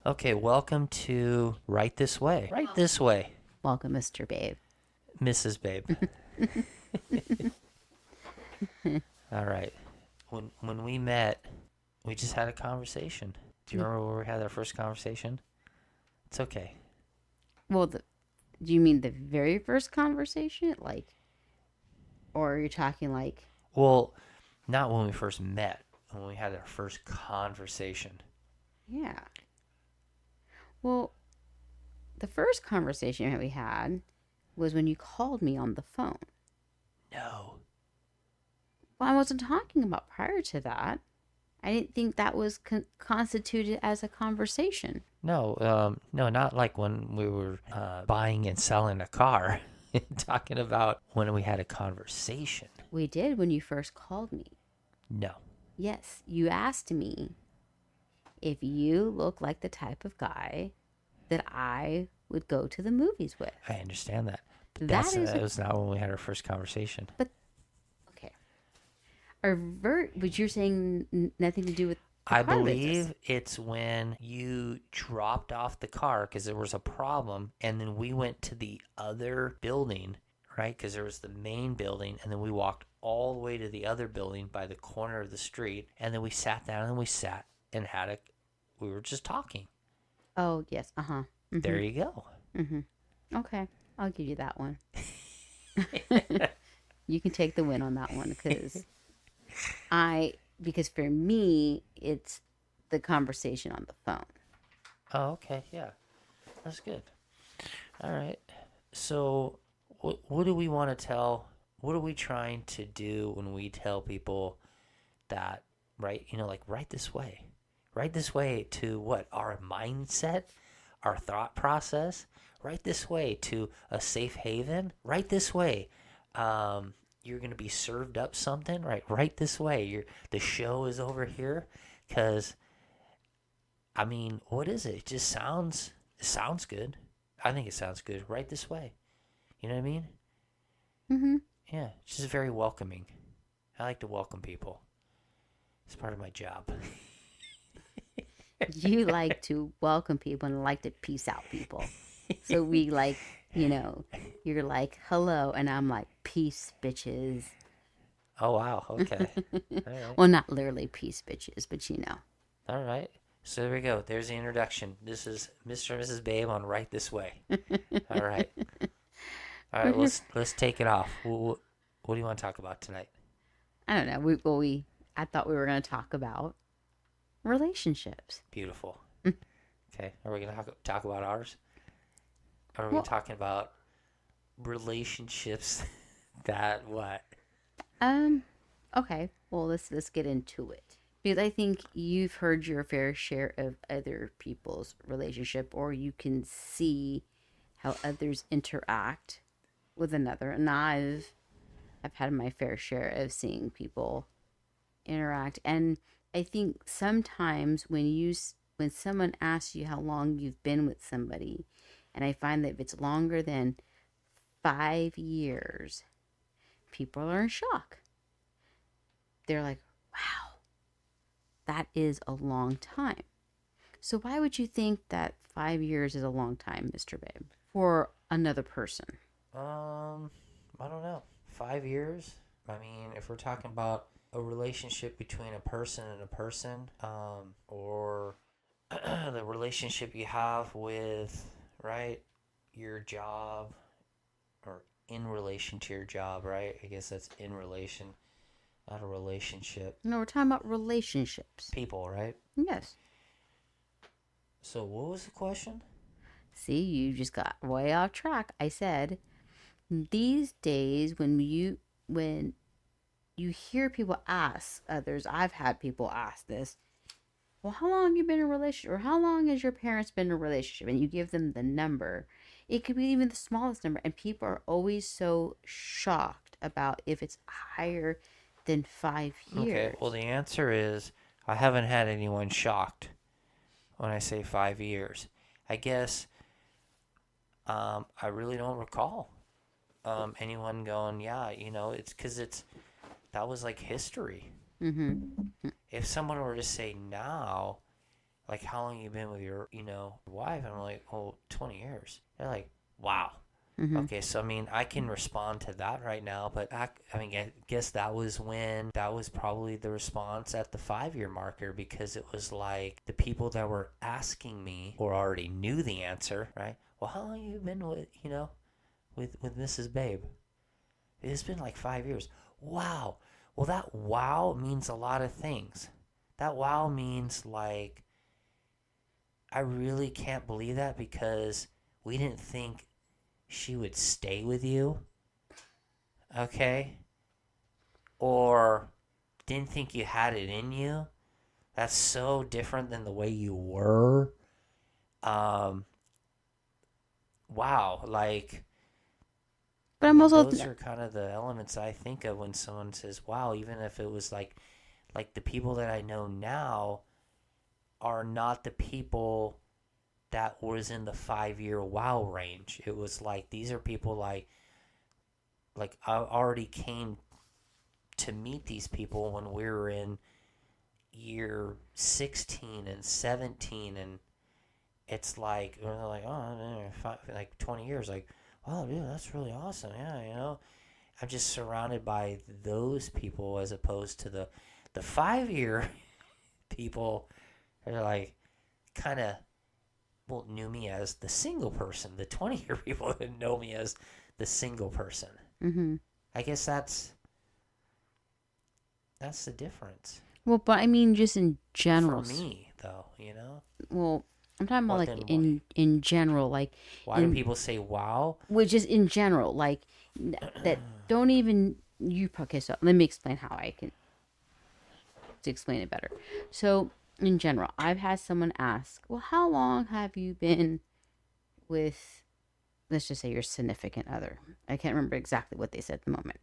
Okay, welcome to Right This Way. Right This Way, Welcome, Mr. Babe. Mrs. Babe. All right. When we met, we just had a conversation. Do you remember where we had our first conversation? It's okay. Well, do you mean the very first conversation? Or are you talking like, Well, not when we first met, when we had our first conversation. yeah. Well, the first conversation that we had was when you called me on the phone. No. Well, I wasn't talking about prior to that. I didn't think that was constituted as a conversation. No, not like when we were buying and selling a car. Talking about when we had a conversation. We did when you first called me. No. Yes, you asked me if you look like the type of guy that I would go to the movies with. I understand that. But That was not when we had our first conversation. But okay. But you're saying nothing to do with the I car business. believe it's when you dropped off the car because there was a problem, and then we went to the other building, right? Because there was the main building, and then we walked all the way to the other building by the corner of the street, and then we sat down and we sat and we were just talking. Oh yes, There you go. Okay, I'll give you that one. You can take the win on that one because for me it's the conversation on the phone. Oh, okay, yeah, that's good. All right. So, what do we want to tell? What are we trying to do when we tell people that, right? Like right this way to what? Our mindset, our thought process, right this way to a safe haven, right this way. You're going to be served up something, right this way. The show is over here because, I mean, what is it? It sounds good. I think it sounds good. Right this way. You know what I mean? Mm-hmm. Yeah, it's just very welcoming. I like to welcome people. It's part of my job. You like to welcome people and like to peace out people. So you're like hello, and I'm like peace, bitches. Oh, wow. Okay. All right. Well, not literally peace, bitches, but All right. So there we go. There's the introduction. This is Mr. and Mrs. Babe on Right This Way. All right. All right. Let's take it off. What do you want to talk about tonight? I don't know. I thought we were going to talk about relationships. Beautiful. Okay. Are we going to talk about ours? Or are we Well, talking about relationships that what? okay. Well, let's get into it. Because I think you've heard your fair share of other people's relationship, or you can see how others interact with another. And I've had my fair share of seeing people interact. And I think sometimes when someone asks you how long you've been with somebody, and I find that if it's longer than 5 years, people are in shock. They're like, wow, that is a long time. So why would you think that 5 years is a long time, Mr. Babe, for another person? I don't know. 5 years? I mean, if we're talking about a relationship between a person and a person, or the relationship you have with, right, your job, or in relation to your job, right? I guess that's in relation, not a relationship. No, we're talking about relationships. People, right? Yes. So what was the question? See, you just got way off track. I said these days when you hear people ask others, I've had people ask this, well, how long have you been in a relationship, or how long has your parents been in a relationship, and you give them the number. It could be even the smallest number, and people are always so shocked about if it's higher than 5 years. Okay, well, the answer is I haven't had anyone shocked when I say 5 years. I guess I really don't recall anyone going, yeah, it's because that was like history. Mm-hmm. If someone were to say now, like, how long you been with your, wife? And I'm like, oh, 20 years. They're like, wow. Mm-hmm. Okay, so I mean, I can respond to that right now, but I guess that was probably the response at the 5 year marker, because it was like the people that were asking me or already knew the answer, right? Well, how long you been with Mrs. Babe? It's been like 5 years. Wow. Well, that wow means a lot of things. That wow means like, I really can't believe that, because we didn't think she would stay with you, okay? Or didn't think you had it in you. That's so different than the way you were. Um, wow, like, But I I'm mean, also those are kind of the elements I think of when someone says wow, even if it was like the people that I know now are not the people that was in the 5 year wow range. It was like, these are people like I already came to meet these people when we were in year 16 and 17, and it's like, they're like, oh, like 20 years, like, oh, dude, that's really awesome. Yeah, I'm just surrounded by those people, as opposed to the 5 year people that are like, kind of, well, knew me as the single person. The 20 year people that know me as the single person. mm-hmm. I guess that's the difference Well, but I mean, just in for general. me, though. Well, I'm talking about What like then? in general, like Why do in people say wow? which is in general, like that don't even you. Okay, so let me explain how I can to explain it better. So in general, I've had someone ask, "Well, how long have you been with?" Let's just say your significant other. I can't remember exactly what they said at the moment,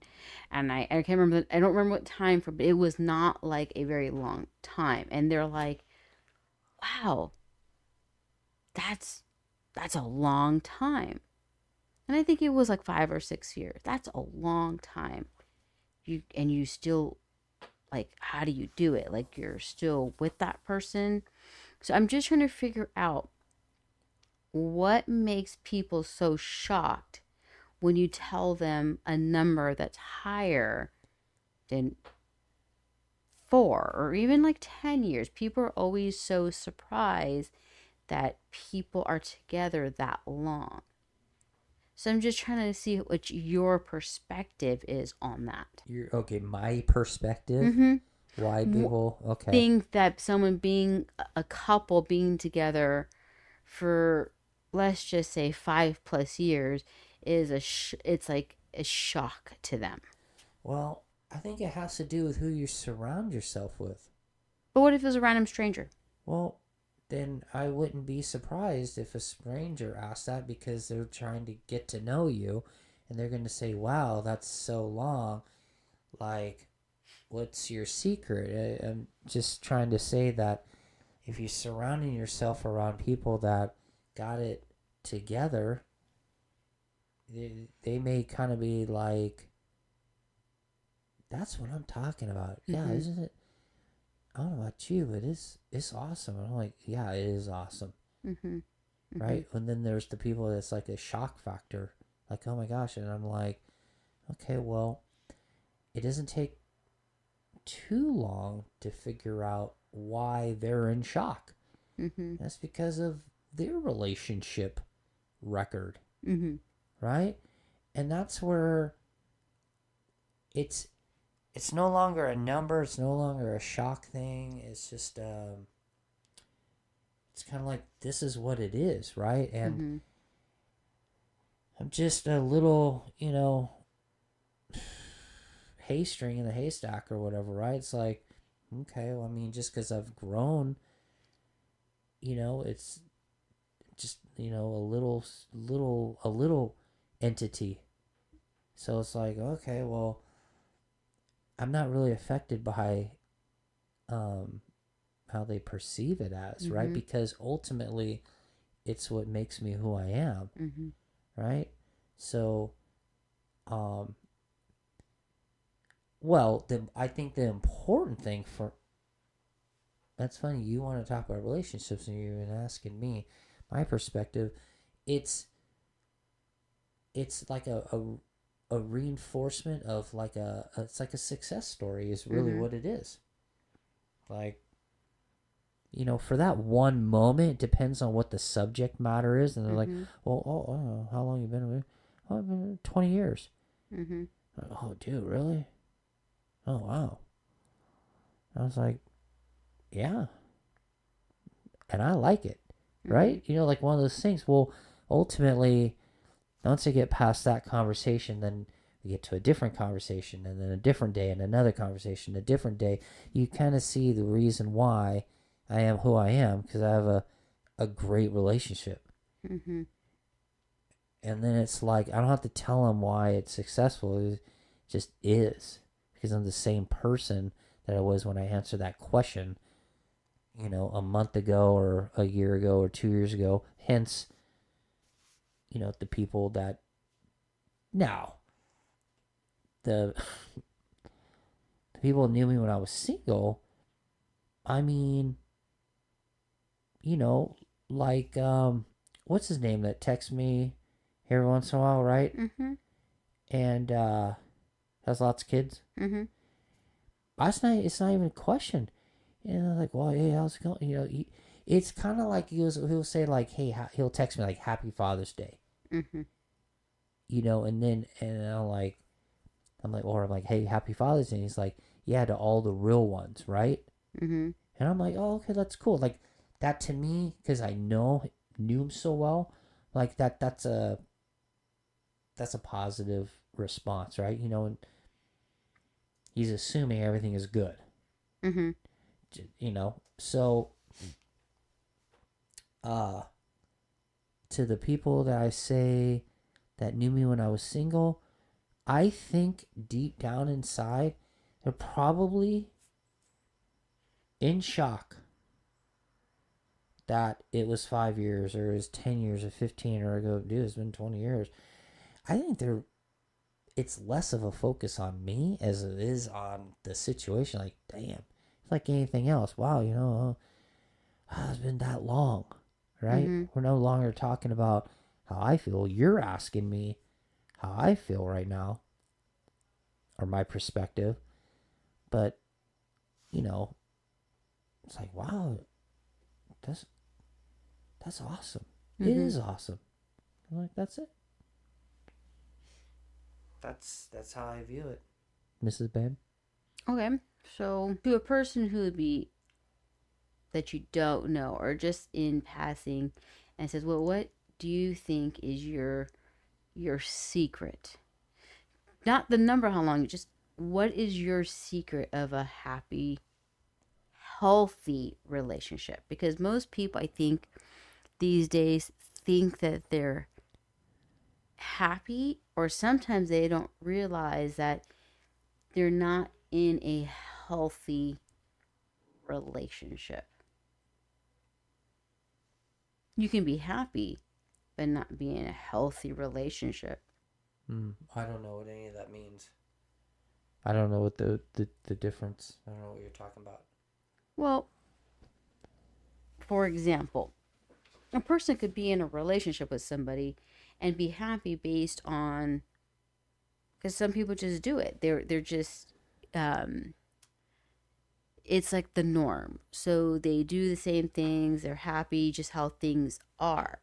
and I can't remember. I don't remember what time for, but it was not like a very long time. And they're like, "Wow, that's that's a long time." And I think it was like 5 or 6 years. That's a long time. You still like, how do you do it? Like, you're still with that person. So I'm just trying to figure out what makes people so shocked when you tell them a number that's higher than 4 or even like 10 years. People are always so surprised that people are together that long. So I'm just trying to see what your perspective is on that. You're okay. My perspective. Mm-hmm. Why people? Okay. Think that someone being a couple being together for, let's just say, 5 plus years is it's like a shock to them. Well, I think it has to do with who you surround yourself with. But what if it was a random stranger? Well, then I wouldn't be surprised if a stranger asked that, because they're trying to get to know you, and they're going to say, wow, that's so long. Like, what's your secret? I'm just trying to say that if you're surrounding yourself around people that got it together, they may kind of be like, that's what I'm talking about. Yeah, Mm-hmm. isn't it? I don't know about you, but it's awesome. And I'm like, yeah, it is awesome. Mm-hmm. Mm-hmm. Right? And then there's the people that's like a shock factor. Like, oh my gosh. And I'm like, okay, well, it doesn't take too long to figure out why they're in shock. Mm-hmm. That's because of their relationship record, Mm-hmm. right? And that's where it's no longer a number, it's no longer a shock thing. It's just it's kind of like, this is what it is, right? And Mm-hmm. I'm just a little, hay string in the haystack or whatever, right? It's like, okay, well, I mean, just because I've grown, it's just, a little entity. So it's like, okay, well, I'm not really affected by how they perceive it as, right? Mm-hmm. Because ultimately it's what makes me who I am, Mm-hmm. right? So well, I think the important thing that's funny. You want to talk about relationships, and you're even asking me my perspective. It's like a reinforcement of like it's like a success story is really Mm-hmm. what it is. Like, for that one moment, it depends on what the subject matter is, and they're like, Mm-hmm. well, oh, how long you been with? Oh, I've been 20 years. Mm-hmm. Oh, dude, really? Oh, wow. I was like, yeah, and I like it, Mm-hmm. right? Like one of those things. Well, ultimately, once I get past that conversation, then we get to a different conversation, and then a different day, and another conversation, a different day. You kind of see the reason why I am who I am, because I have a great relationship. Mm-hmm. And then it's like, I don't have to tell them why it's successful. It just is. Because I'm the same person that I was when I answered that question, a month ago or a year ago or 2 years ago. Hence, the people that now, the, the people knew me when I was single. I mean, you know, like, what's his name that texts me every once in a while, right? Mm-hmm. And has lots of kids. Mm-hmm. It's not even a question. And I'm like, well, hey, how's it going? It's kind of like he'll say like, hey, he'll text me like, Happy Father's Day, Mm-hmm. and then or I'm like, hey, Happy Father's Day. And he's like, yeah, to all the real ones, right? Mm-hmm. And I'm like, oh, okay, that's cool. Like that to me, because I knew him so well, like that's a positive response, right? And he's assuming everything is good, Mm-hmm. So, uh, to the people that I say that knew me when I was single, I think deep down inside, they're probably in shock that it was 5 years or it was 10 years or 15 or ago, dude, it's been 20 years. I think it's less of a focus on me as it is on the situation. Like, damn, it's like anything else. Wow, it's been that long, right? Mm-hmm. We're no longer talking about how I feel. You're asking me how I feel right now or my perspective. But, you know, it's like, wow, that's that's awesome. It Mm-hmm. is awesome. I'm like, that's it. That's how I view it, Mrs. Ben. Okay. So, to a person who would be that you don't know or just in passing and says, "Well, what do you think is your secret?" Not the number how long, just what is your secret of a happy, healthy relationship? Because most people I think these days think that they're happy or sometimes they don't realize that they're not in a healthy relationship. You can be happy but not be in a healthy relationship. I don't know what any of that means. I don't know what the difference. I don't know what you're talking about. Well, for example, a person could be in a relationship with somebody and be happy based on because some people just do it. They're just um it's like the norm. So they do the same things, they're happy just how things are.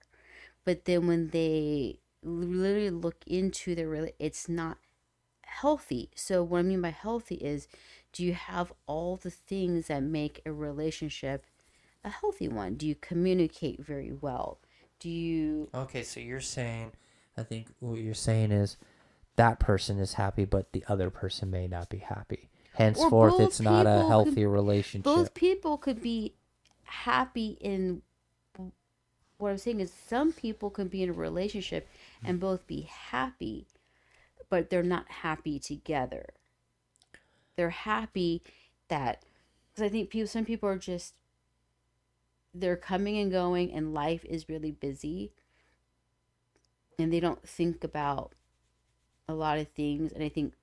But then when they literally look into it's not healthy. So what I mean by healthy is do you have all the things that make a relationship a healthy one? Do you communicate very well? Do you Okay, so you're saying, I think what you're saying is that person is happy, but the other person may not be happy. or Henceforth, it's not a healthy both relationship. people could be happy in what I'm saying is some people can be in a relationship and both be happy, but they're not happy together. They're happy that because I think some people are just they're coming and going and life is really busy and they don't think about a lot of things and I think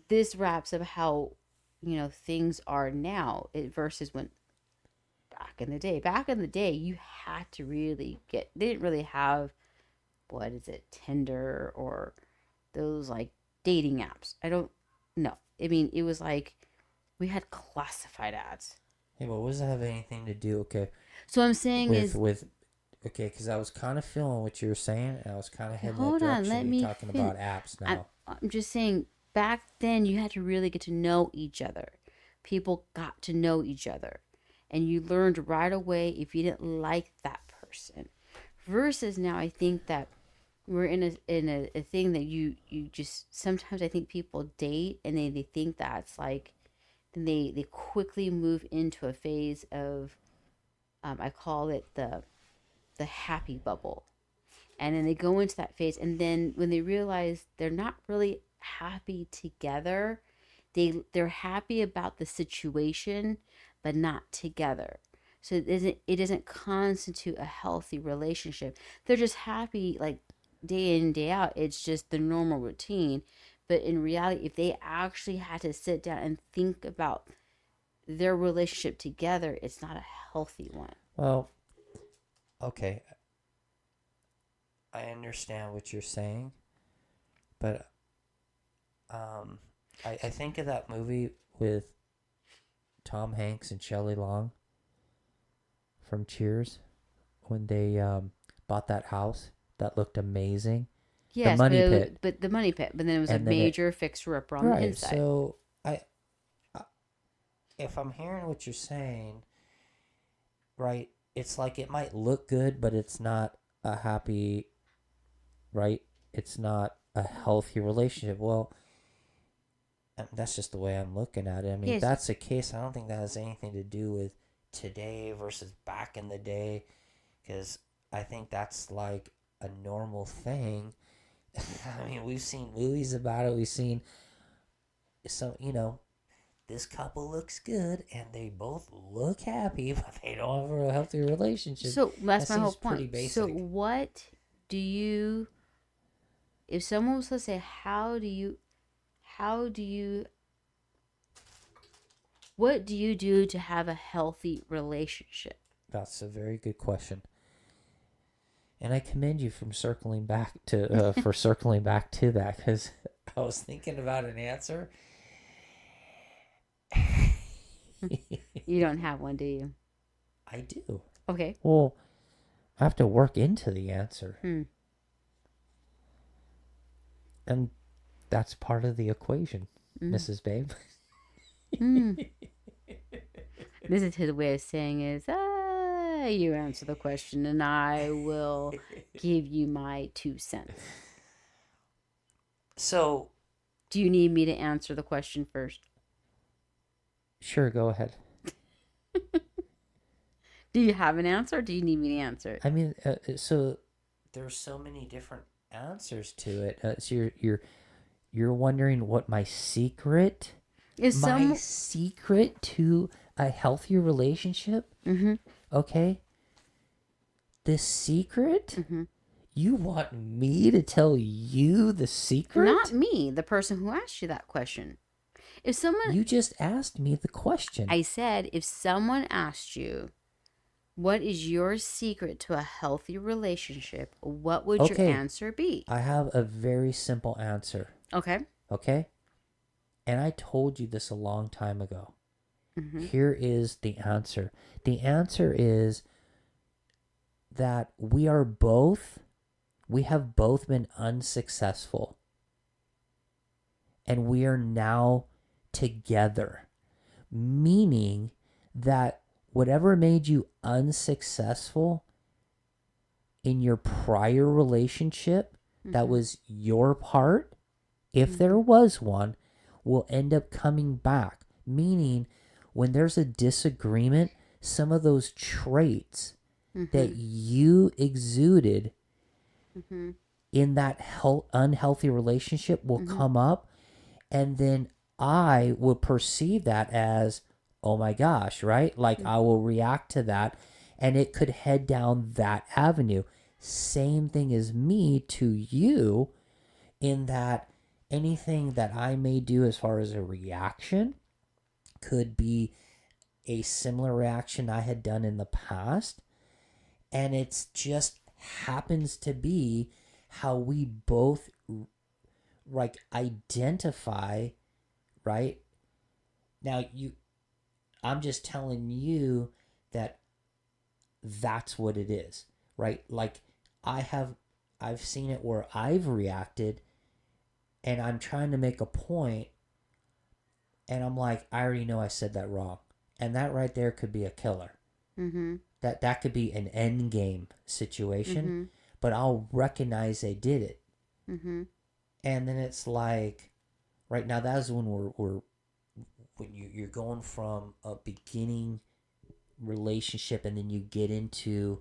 this wraps up how things are now versus when back in the day you had to really they didn't really have, what is it, Tinder or those like dating apps. I don't know. I mean, it was like we had classified ads. Hey, but what does that have anything to do? Okay, So I'm saying with okay, because I was kind of feeling what you were saying, and I was kind of heading that hold on, direction. let You're me talking about apps now. I'm just saying back then you had to really get to know each other. People got to know each other, and you learned right away if you didn't like that person. Versus now, I think that we're in a thing that you just sometimes I think people date and they think that's like, then they quickly move into a phase of, I call it the happy bubble, and then they go into that phase, and then when they realize they're not really happy together, they're happy about the situation but not together. So it doesn't constitute a healthy relationship. They're just happy like day in day out. It's just the normal routine. But in reality, if they actually had to sit down and think about their relationship together, it's not a healthy one. Well, okay, I understand what you're saying, but I think of that movie with Tom Hanks and Shelley Long from Cheers when they bought that house that looked amazing. Yes, Money but Pit. but the money pit. But then it was a And then major fixer-upper on the right. inside. So I, if I'm hearing what you're saying, right, it's like it might look good, but it's not a happy, right? It's not a healthy relationship. Well, that's just the way I'm looking at it. I mean, if Yes. that's the case, I don't think that has anything to do with today versus back in the day, because I think that's like a normal thing. I mean, we've seen movies about it. We've seen some, this couple looks good and they both look happy, but they don't have a healthy relationship. So that's That my whole seems pretty point. basic. So what do you, if someone was to say, what do you do to have a healthy relationship? That's a very good question. And I commend you from circling back to for circling back to that, because I was thinking about an answer. You don't have one, do you? I do. Okay. Well, I have to work into the answer. And that's part of the equation, Mrs. Babe. This is his way of saying is, you answer the question and I will give you my 2 cents. So, do you need me to answer the question first? Sure, go ahead. Do you have an answer, or do you need me to answer it? I mean, so there's so many different answers to it. So you're wondering what my secret secret to a healthier relationship? Mm-hmm. Okay. The secret? Mm-hmm. You want me to tell you the secret? Not me, the person who asked you that question. If someone... You just asked me the question. I said, if someone asked you, what is your secret to a healthy relationship, what would your answer be? I have a very simple answer. Okay. Okay? And I told you this a long time ago. Mm-hmm. Here is the answer. The answer is that we have both been unsuccessful. And we are now together. Meaning that whatever made you unsuccessful in your prior relationship, that was your part, if there was one, will end up coming back. Meaning, when there's a disagreement, some of those traits that you exuded in that unhealthy relationship will come up, and then I will perceive that as, oh my gosh, right? Like I will react to that, and it could head down that avenue. Same thing as me to you, in that anything that I may do as far as a reaction could be a similar reaction I had done in the past. And it's just happens to be how we both like identify, right? Now I'm just telling you that that's what it is, right? Like I've seen it where I've reacted and I'm trying to make a point and I'm like, I already know I said that wrong. And that right there could be a killer. Mm-hmm. That could be an end game situation, but I'll recognize they did it. Mm-hmm. And then it's like, right now that's when when you're going from a beginning relationship and then you get into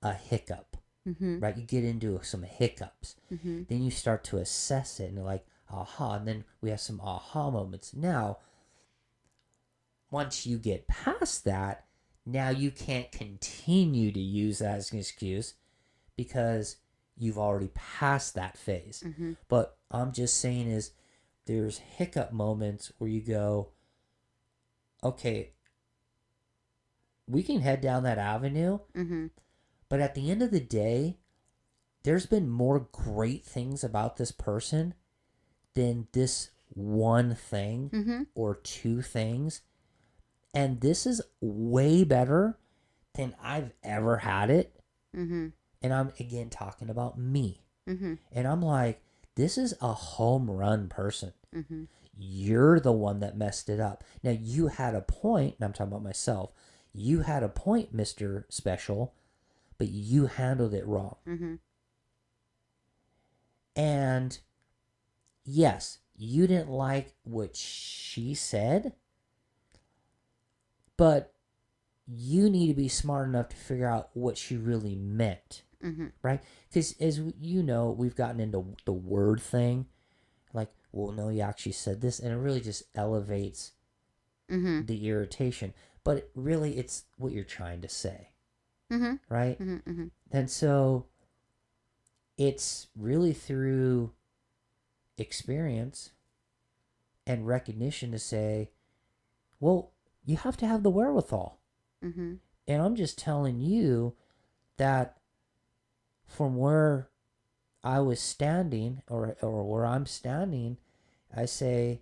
a hiccup, Mm-hmm. right? You get into some hiccups. Mm-hmm. Then you start to assess it and you're like, aha. And then we have some aha moments. Now, once you get past that, now you can't continue to use that as an excuse because you've already passed that phase. Mm-hmm. But I'm just saying is there's hiccup moments where you go, okay, we can head down that avenue, Mm-hmm. but at the end of the day, there's been more great things about this person than this one thing Mm-hmm. or two things. And this is way better than I've ever had it. Mm-hmm. And I'm again talking about me. Mm-hmm. And I'm like, this is a home run person. Mm-hmm. You're the one that messed it up. Now, you had a point, and I'm talking about myself. You had a point, Mr. Special, but you handled it wrong. Mm-hmm. And yes, you didn't like what she said, but you need to be smart enough to figure out what she really meant, Mm-hmm. right? Because as you know, we've gotten into the word thing. Like, well, no, you actually said this, and it really just elevates Mm-hmm. the irritation. But really, it's what you're trying to say, Mm-hmm. right? Mm-hmm. Mm-hmm. And so it's really through experience and recognition to say, well, you have to have the wherewithal. Mm-hmm. And I'm just telling you that from where I was standing or where I'm standing, I say,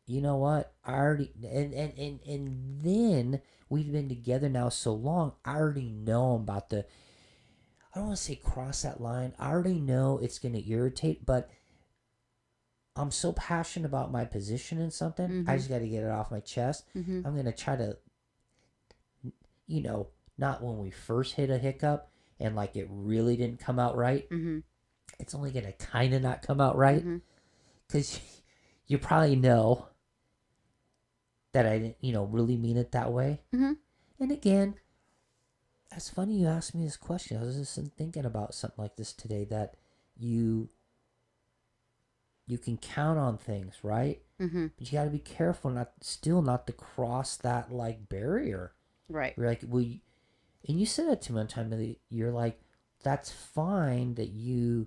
you know what? I already and then we've been together now so long, I already know about the I don't want to say cross that line. I already know it's gonna irritate, but I'm so passionate about my position in something, Mm-hmm. I just gotta get it off my chest. Mm-hmm. I'm gonna try to not when we first hit a hiccup and like it really didn't come out right. Mm-hmm. It's only gonna kinda not come out right. Mm-hmm. Because you probably know that I didn't, really mean it that way. Mm-hmm. And again, it's funny you asked me this question. I was just thinking about something like this today that you can count on things, right? Mm-hmm. But you got to be careful not to cross that like barrier. Right. You're like, well, and you said that to me one time. That you're like, that's fine that you're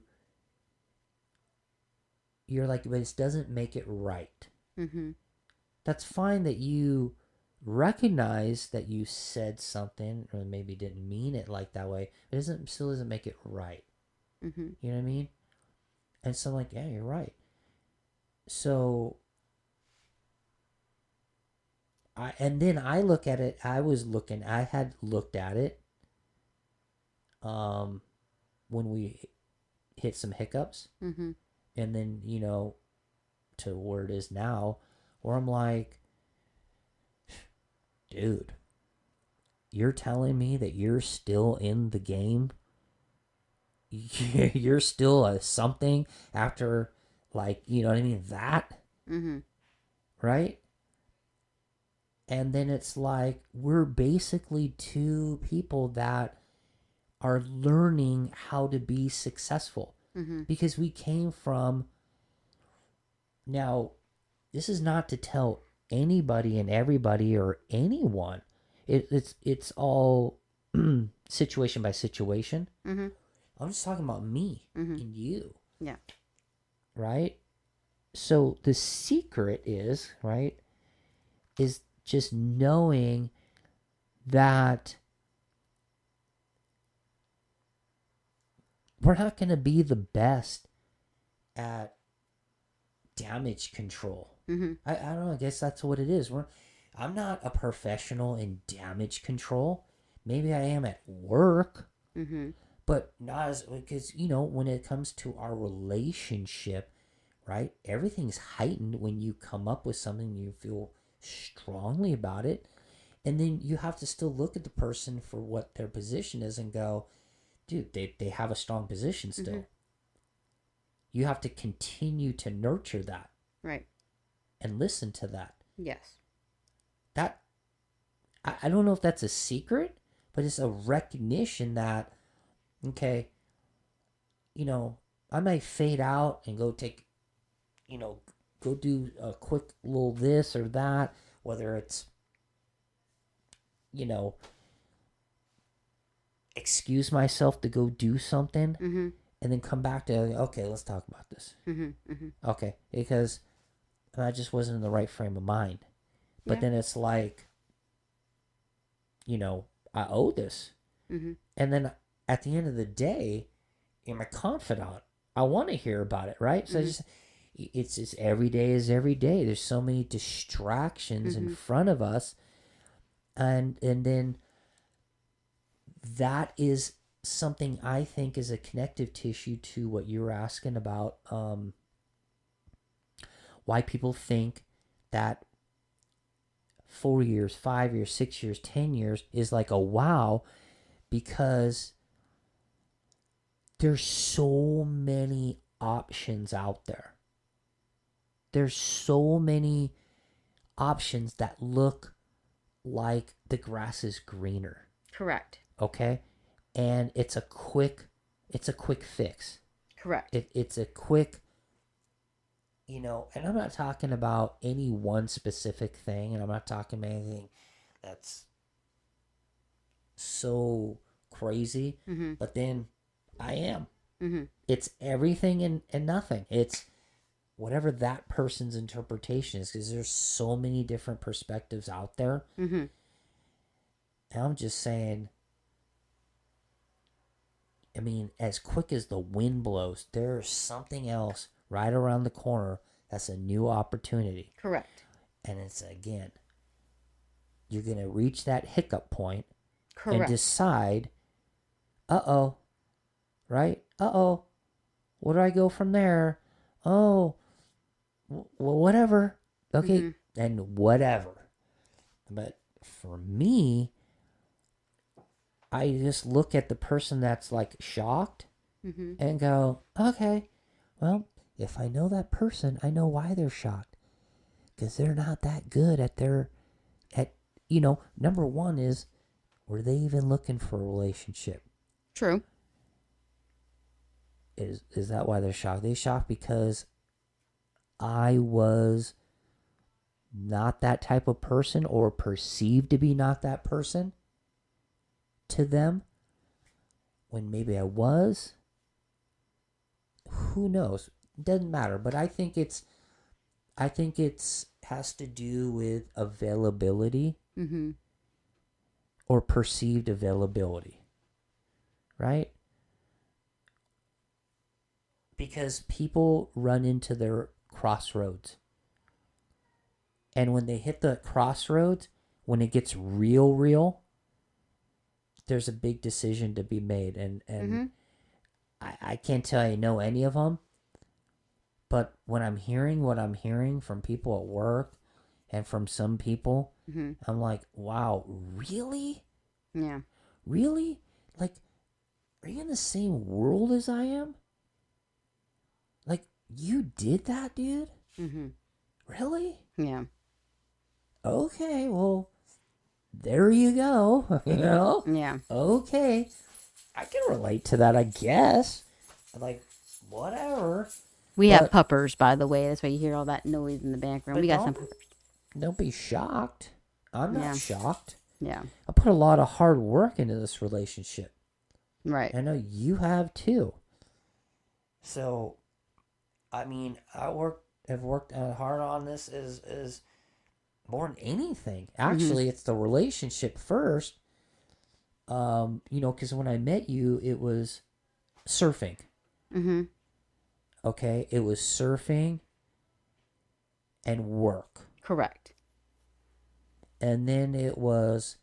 like, but it doesn't make it right. Mm-hmm. That's fine that you recognize that you said something or maybe didn't mean it like that way. It still doesn't make it right. Mm-hmm. You know what I mean? And so I'm like, yeah, you're right. So then I look at it. I had looked at it when we hit some hiccups. Mm-hmm. And then, to where it is now, where I'm like, dude, you're telling me that you're still in the game? You're still a something after, like, you know what I mean? That, Mm-hmm. right? And then it's like, we're basically two people that are learning how to be successful. Mm-hmm. Because we came from, now, this is not to tell anybody and everybody or anyone. It's all situation by situation. Mm-hmm. I'm just talking about me Mm-hmm. and you. Yeah. Right? So the secret is, right, is just knowing that we're not going to be the best at damage control. Mm-hmm. I don't know. I guess that's what it is. I'm not a professional in damage control. Maybe I am at work, Mm-hmm. but not as, because, when it comes to our relationship, right? Everything's heightened when you come up with something you feel strongly about it. And then you have to still look at the person for what their position is and go, dude, they have a strong position still. Mm-hmm. You have to continue to nurture that Right. and listen to that. Yes. That, I don't know if that's a secret, but it's a recognition that, okay, I might fade out and go take, go do a quick little this or that, whether it's, excuse myself to go do something, Mm-hmm. and then come back to, okay, let's talk about this. Mm-hmm. Mm-hmm. Okay, because I just wasn't in the right frame of mind. But Yeah. then it's like, I owe this. Mm-hmm. And then at the end of the day, you're my confidant. I want to hear about it, right? So it's just every day is every day. There's so many distractions in front of us. And then that is something I think is a connective tissue to what you were asking about, why people think that 4 years, 5 years, 6 years, 10 years is like a wow, because there's so many options out there. There's so many options that look like the grass is greener. Correct. Okay? And it's a quick fix. Correct. It's a quick, and I'm not talking about any one specific thing, and I'm not talking about anything that's so crazy, Mm-hmm. but then I am. Mm-hmm. It's everything and nothing. It's whatever that person's interpretation is, because there's so many different perspectives out there. Mm-hmm. And I'm just saying, I mean, as quick as the wind blows, there's something else right around the corner that's a new opportunity. Correct. And it's, again, you're going to reach that hiccup point and Correct. decide, uh-oh, right? Uh-oh, where do I go from there? Oh, well, whatever. Okay, and whatever. But for me, I just look at the person that's like shocked Mm-hmm. and go, okay, well, if I know that person, I know why they're shocked. Because they're not that good at number one is, were they even looking for a relationship? True. Is that why they're shocked? They shocked because I was not that type of person, or perceived to be not that person to them, when maybe I was. Who knows? Doesn't matter. But I think it's has to do with availability, Mm-hmm. or perceived availability, right? Because people run into their crossroads, and when they hit the crossroads, when it gets real, there's a big decision to be made. And I can't tell you know any of them, but when I'm hearing what I'm hearing from people at work and from some people, I'm like, wow, really? Yeah. Really? Like, are you in the same world as I am? Like, you did that, dude? Mm-hmm. Really? Yeah. Okay, well, there you go. Yeah. Okay. I can relate to that, I guess. Like, whatever. We have puppers, by the way. That's why you hear all that noise in the background. We got some puppers. Don't be shocked. I'm not shocked. Yeah. I put a lot of hard work into this relationship. Right. I know you have too. So, I mean, have worked hard on this. Is more than anything. Mm-hmm. Actually, it's the relationship first. Because when I met you, it was surfing. Mm-hmm. Okay, it was surfing and work, Correct. and then it was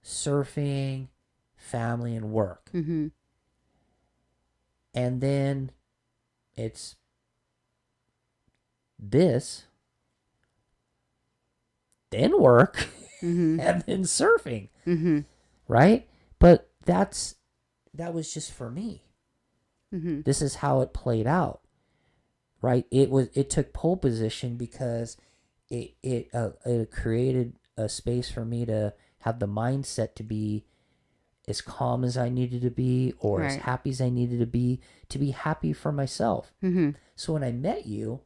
surfing, family, and work, Mm-hmm. and then it's this, then work, Mm-hmm. and then surfing, Mm-hmm. right? But that was just for me. Mm-hmm. This is how it played out, right? It took pole position because it created a space for me to have the mindset to be as calm as I needed to be, or as Right. happy as I needed to be happy for myself. Mm-hmm. So when I met you,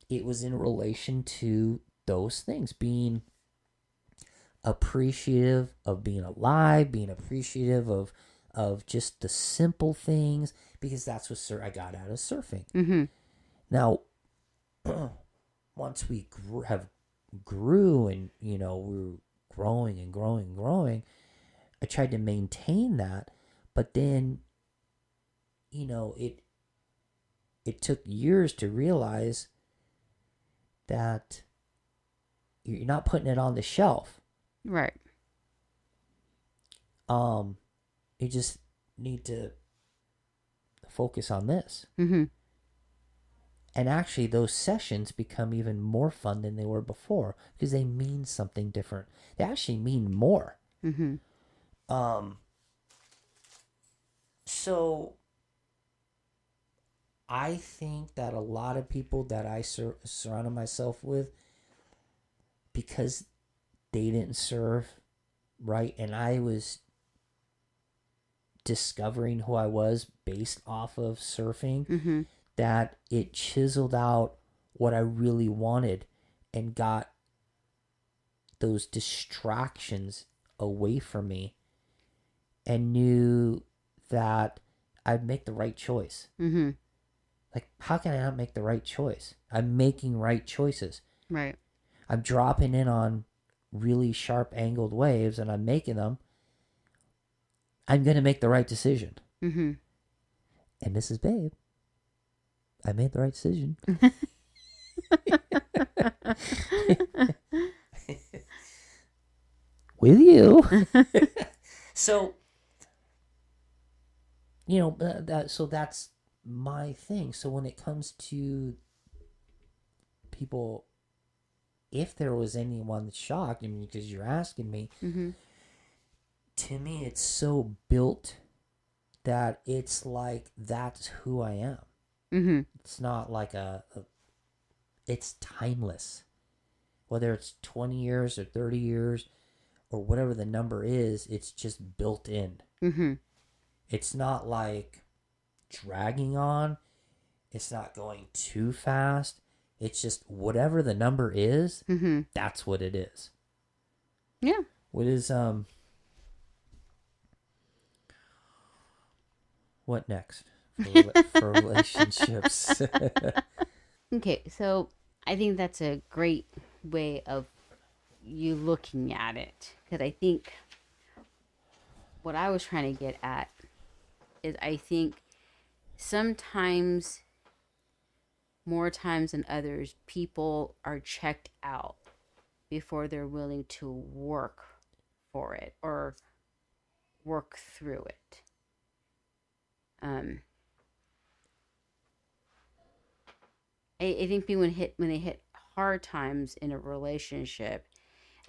it was in relation to those things, being appreciative of being alive, being appreciative of just the simple things, because that's what I got out of surfing. Mm-hmm. Now, once we grew and we were growing and growing and growing, I tried to maintain that, but then it took years to realize that you're not putting it on the shelf. Right. You just need to focus on this. Mm-hmm. And actually, those sessions become even more fun than they were before because they mean something different. They actually mean more. Mm-hmm. So I think that a lot of people that I surrounded myself with, because they didn't serve, right, and I was discovering who I was based off of surfing, Mm-hmm. that it chiseled out what I really wanted and got those distractions away from me, and knew that I'd make the right choice. Mm-hmm. Like, how can I not make the right choice? I'm making right choices. Right. I'm dropping in on really sharp angled waves and I'm making them. I'm going to make the right decision. Mm-hmm. And Mrs. Babe, I made the right decision. With you. So, so that's my thing. So when it comes to people, if there was anyone shocked, I mean, because you're asking me, Mm-hmm. to me, it's so built that it's like that's who I am. Mm-hmm. It's not like it's timeless. Whether it's 20 years or 30 years or whatever the number is, it's just built in. Mm-hmm. It's not like dragging on. It's not going too fast. It's just whatever the number is, Mm-hmm. that's what it is. Yeah. What is what next for relationships? Okay, so I think that's a great way of you looking at it, because I think what I was trying to get at is I think sometimes, more times than others, people are checked out before they're willing to work for it or work through it. I think people when they hit hard times in a relationship,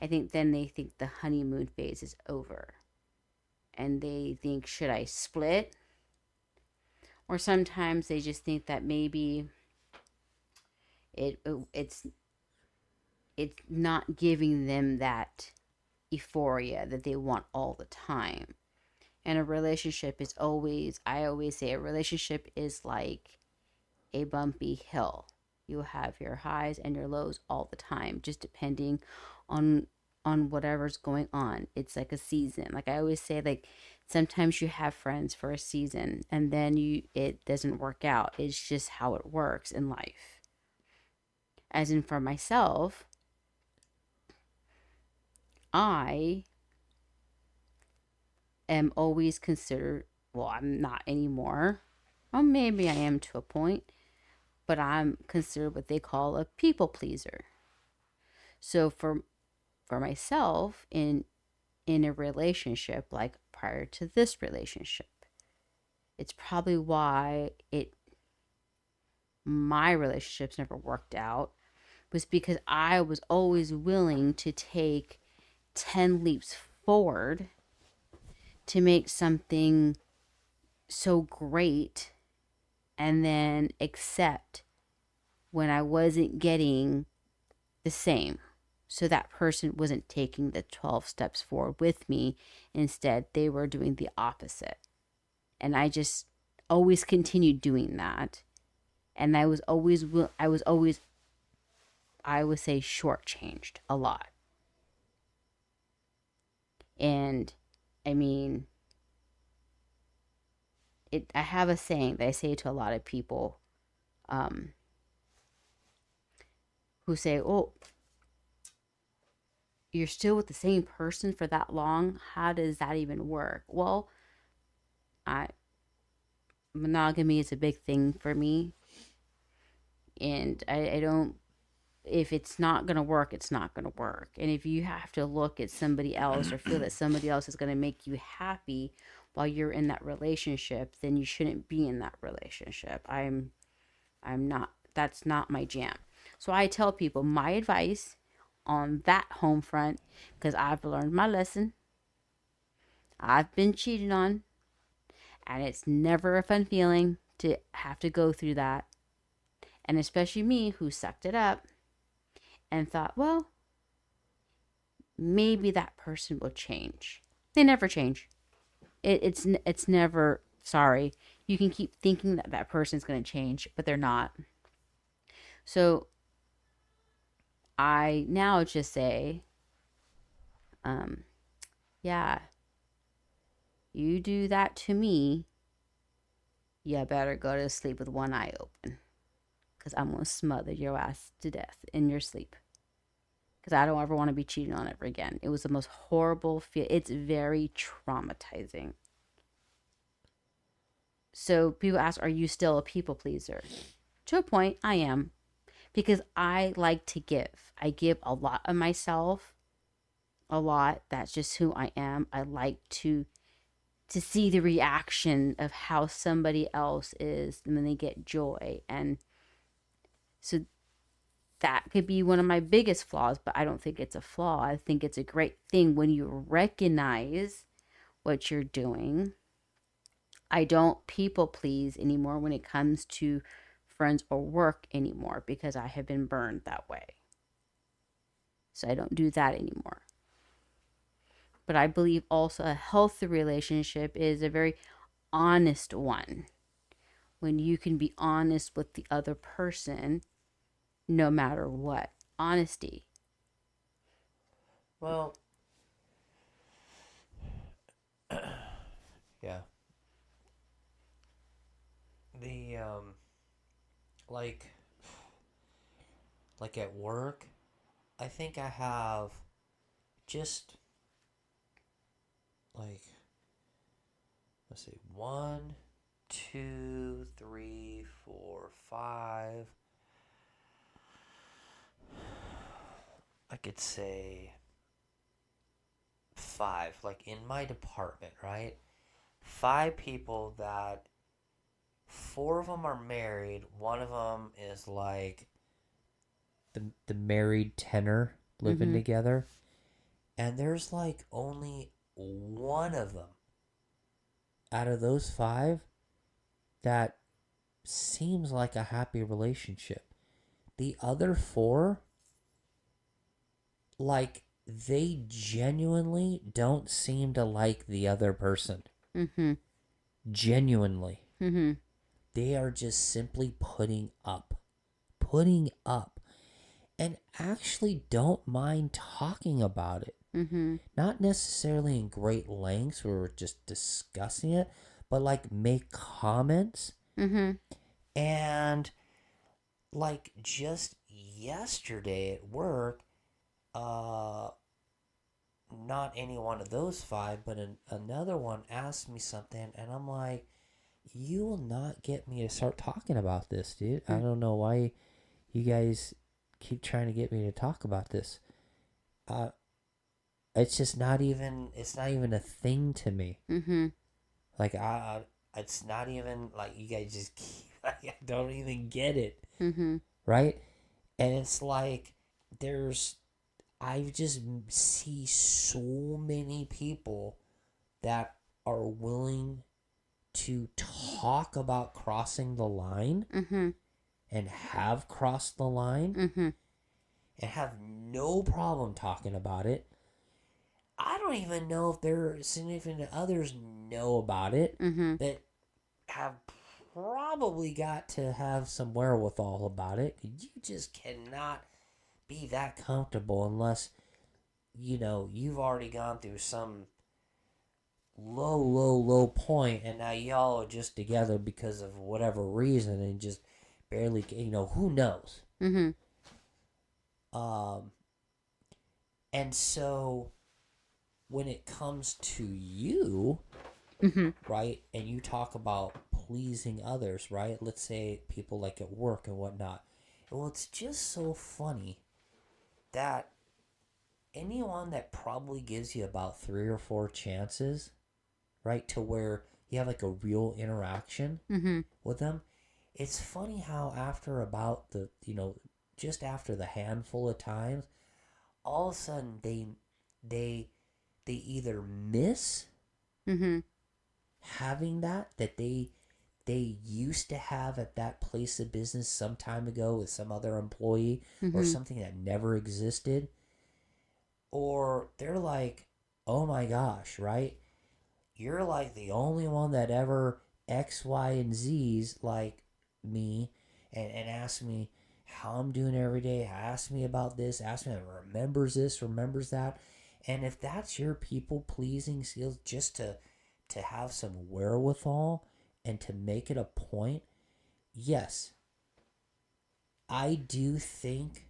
I think then they think the honeymoon phase is over, and they think, should I split? Or sometimes they just think that maybe it it's it's not giving them that euphoria that they want all the time. And a relationship is always, I always say, a relationship is like a bumpy hill. You have your highs and your lows all the time, just depending on whatever's going on. It's like a season. Like I always say, like sometimes you have friends for a season and then it doesn't work out. It's just how it works in life. As in for myself, I am always considered, well, I'm not anymore. Well, maybe I am to a point, but I'm considered what they call a people pleaser. So for myself in a relationship like prior to this relationship, it's probably why it my relationships never worked out, was because I was always willing to take 10 leaps forward to make something so great and then accept when I wasn't getting the same. So that person wasn't taking the 12 steps forward with me. Instead, they were doing the opposite. And I just always continued doing that. And I would say, shortchanged a lot. And I mean, I have a saying that I say to a lot of people, um, who say, "Oh, you're still with the same person for that long. How does that even work?" Well, I monogamy is a big thing for me, and I don't. If it's not gonna work, it's not gonna work. And if you have to look at somebody else or feel that somebody else is gonna make you happy while you're in that relationship, then you shouldn't be in that relationship. I'm not. That's not my jam. So I tell people my advice on that home front, because I've learned my lesson. I've been cheated on, and it's never a fun feeling to have to go through that. And especially me, who sucked it up and thought, well, maybe that person will change. They never change. It's never, sorry. You can keep thinking that that person's going to change, but they're not. So I now just say, um, yeah, you do that to me, you better go to sleep with one eye open, because I'm going to smother your ass to death in your sleep. Because I don't ever want to be cheated on ever again. It was the most horrible feel. It's very traumatizing. So people ask, are you still a people pleaser? To a point, I am. Because I like to give. I give a lot of myself, a lot. That's just who I am. I like to see the reaction of how somebody else is, and then they get joy. And so that could be one of my biggest flaws, but I don't think it's a flaw. I think it's a great thing when you recognize what you're doing. I don't people please anymore when it comes to friends or work anymore, because I have been burned that way. So I don't do that anymore. But I believe also a healthy relationship is a very honest one. When you can be honest with the other person no matter what. Honesty. Well, yeah. The like like at work, I think I have just like, let's see, one, two, three, four, five. I could say five, like in my department, right? Five people that four of them are married. One of them is like the married tenor living Mm-hmm. together, and there's like only one of them out of those five that seems like a happy relationship. The other four, like, they genuinely don't seem to like the other person. Mm-hmm. Genuinely. Mm-hmm. They are just simply putting up, and actually don't mind talking about it. Mm-hmm. Not necessarily in great lengths where we're just discussing it, but like make comments. Mm-hmm. And like just yesterday at work, uh not any one of those five, but another one asked me something, and I'm like, you will not get me to start talking about this, dude. I don't know why you guys keep trying to get me to talk about this. It's just not even, it's not even a thing to me. Mm-hmm. Like, it's not even, like, you guys just keep, I don't even get it. Mm-hmm. Right? And it's like, I just see so many people that are willing to talk about crossing the line Mm-hmm. and have crossed the line Mm-hmm. and have no problem talking about it. I don't even know if their significant others know about it, Mm-hmm. that have probably got to have some wherewithal about it. You just cannot be that comfortable unless, you've already gone through some low point, and now y'all are just together because of whatever reason and just barely, who knows? Mm-hmm. And so when it comes to you, Mm-hmm. right, and you talk about pleasing others, right? Let's say people like at work and whatnot. Well, it's just so funny that anyone that probably gives you about 3 or 4 chances, right, to where you have like a real interaction Mm-hmm. with them, it's funny how after about just after the handful of times, all of a sudden they either miss Mm-hmm. having that they used to have at that place of business some time ago with some other employee, or Mm-hmm. something that never existed, or they're like, oh my gosh, right, you're like the only one that ever X, Y, and Z's like me, and ask me how I'm doing every day, ask me about this, ask me, remembers this, remembers that. And if that's your people pleasing skills, just to have some wherewithal and to make it a point, yes, I do think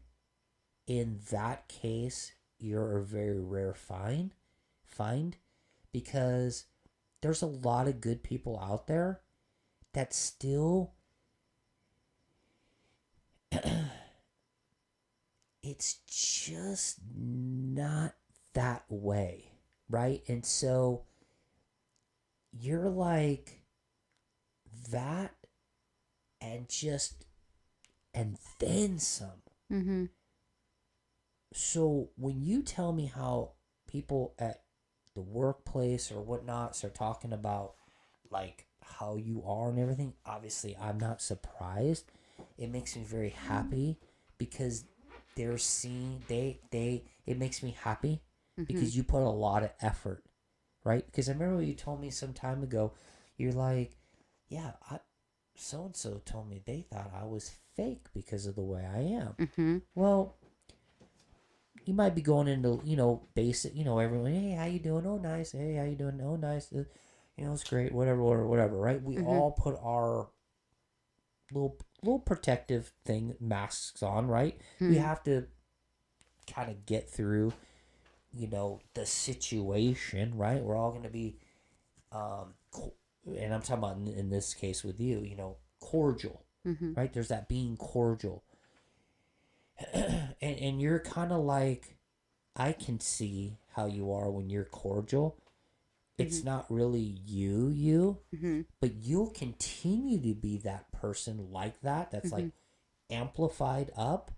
in that case you're a very rare find, because there's a lot of good people out there that still it's just not that way, right? And so you're like that, and then some. Mm-hmm. So when you tell me how people at the workplace or whatnot start talking about like how you are and everything, obviously I'm not surprised. It makes me very happy, because they're seeing it makes me happy because you put a lot of effort, right? Because I remember what you told me some time ago. You're like, yeah, so and so told me they thought I was fake because of the way I am. Mm-hmm. Well, you might be going into, basic, everyone, hey, how you doing? Oh, nice. Hey, how you doing? Oh, nice. It's great. Whatever, right? We all put our little protective thing, masks on, right? We have to kind of get through, the situation, right? We're all going to be, and I'm talking about in this case with you, cordial, right? There's that being cordial. and you're kind of like, I can see how you are when you're cordial. It's not really you, but you'll continue to be that person like that. That's like amplified up.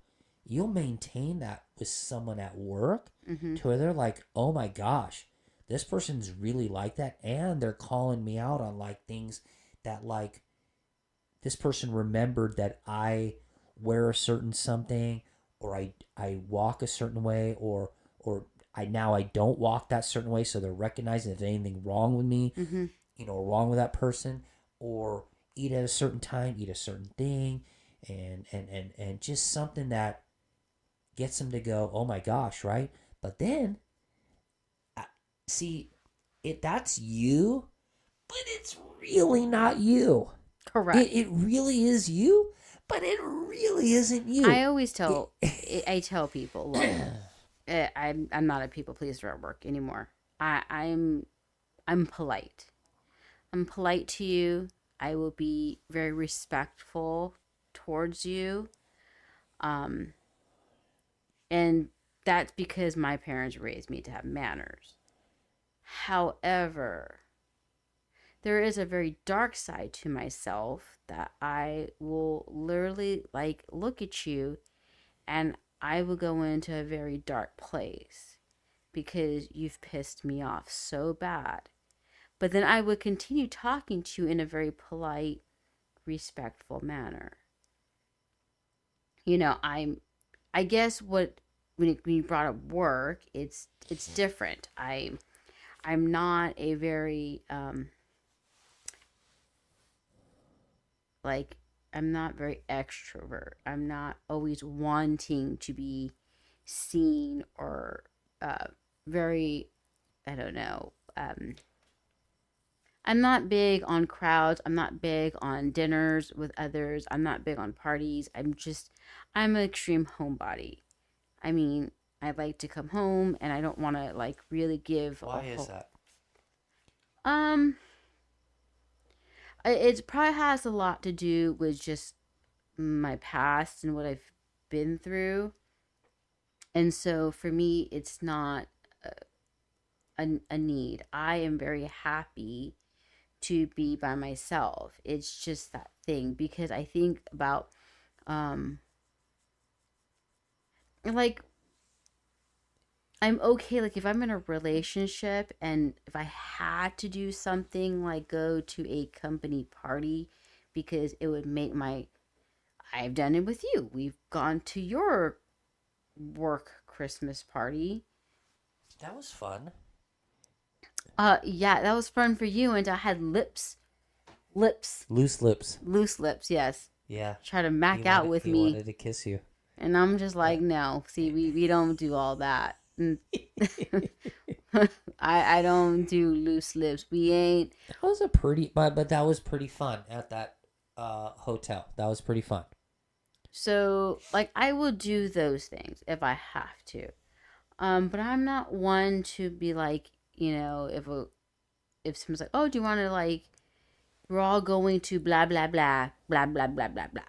You'll maintain that with someone at work to where they're like, oh my gosh, this person's really like that. And they're calling me out on like things that like this person remembered that I wear a certain something, or I walk a certain way, or I don't walk that certain way, so they're recognizing if there's anything wrong with me, wrong with that person, or eat at a certain time, eat a certain thing, and just something that gets them to go, oh my gosh, right? But then, see, that's you, but it's really not you. Correct. It really is you, but it really isn't you. I always tell I tell people, look, I'm not a people pleaser at work anymore. I'm polite. I'm polite to you. I will be very respectful towards you. Um, and that's because my parents raised me to have manners. However, there is a very dark side to myself that I will literally like look at you and I will go into a very dark place because you've pissed me off so bad. But then I would continue talking to you in a very polite, respectful manner. I guess what when you brought up work, it's different. I'm not a very like I'm not very extrovert. I'm not always wanting to be seen or very, I don't know. I'm not big on crowds. I'm not big on dinners with others. I'm not big on parties. I'm an extreme homebody. I mean, I like to come home and I don't want to like really give a Why is whole. that? Um, it probably has a lot to do with just my past and what I've been through. And so for me, it's not a need. I am very happy to be by myself. It's just that thing because I think about um like I'm okay like if I'm in a relationship and if I had to do something like go to a company party because it would make my I've done it with you. We've gone to your work Christmas party. That was fun. Yeah, that was fun for you and I had lips, Loose lips. loose lips, yes. Yeah. Try to mac out with He me. wanted to kiss you. And I'm just Yeah. like, no. See, we don't do all that. I don't do loose lips. We ain't. That was a pretty, but that was pretty fun at that hotel. That was pretty fun. So like I will do those things if I have to. But I'm not one to be like, if someone's like, oh, do you want to like, we're all going to blah blah blah blah blah blah blah blah.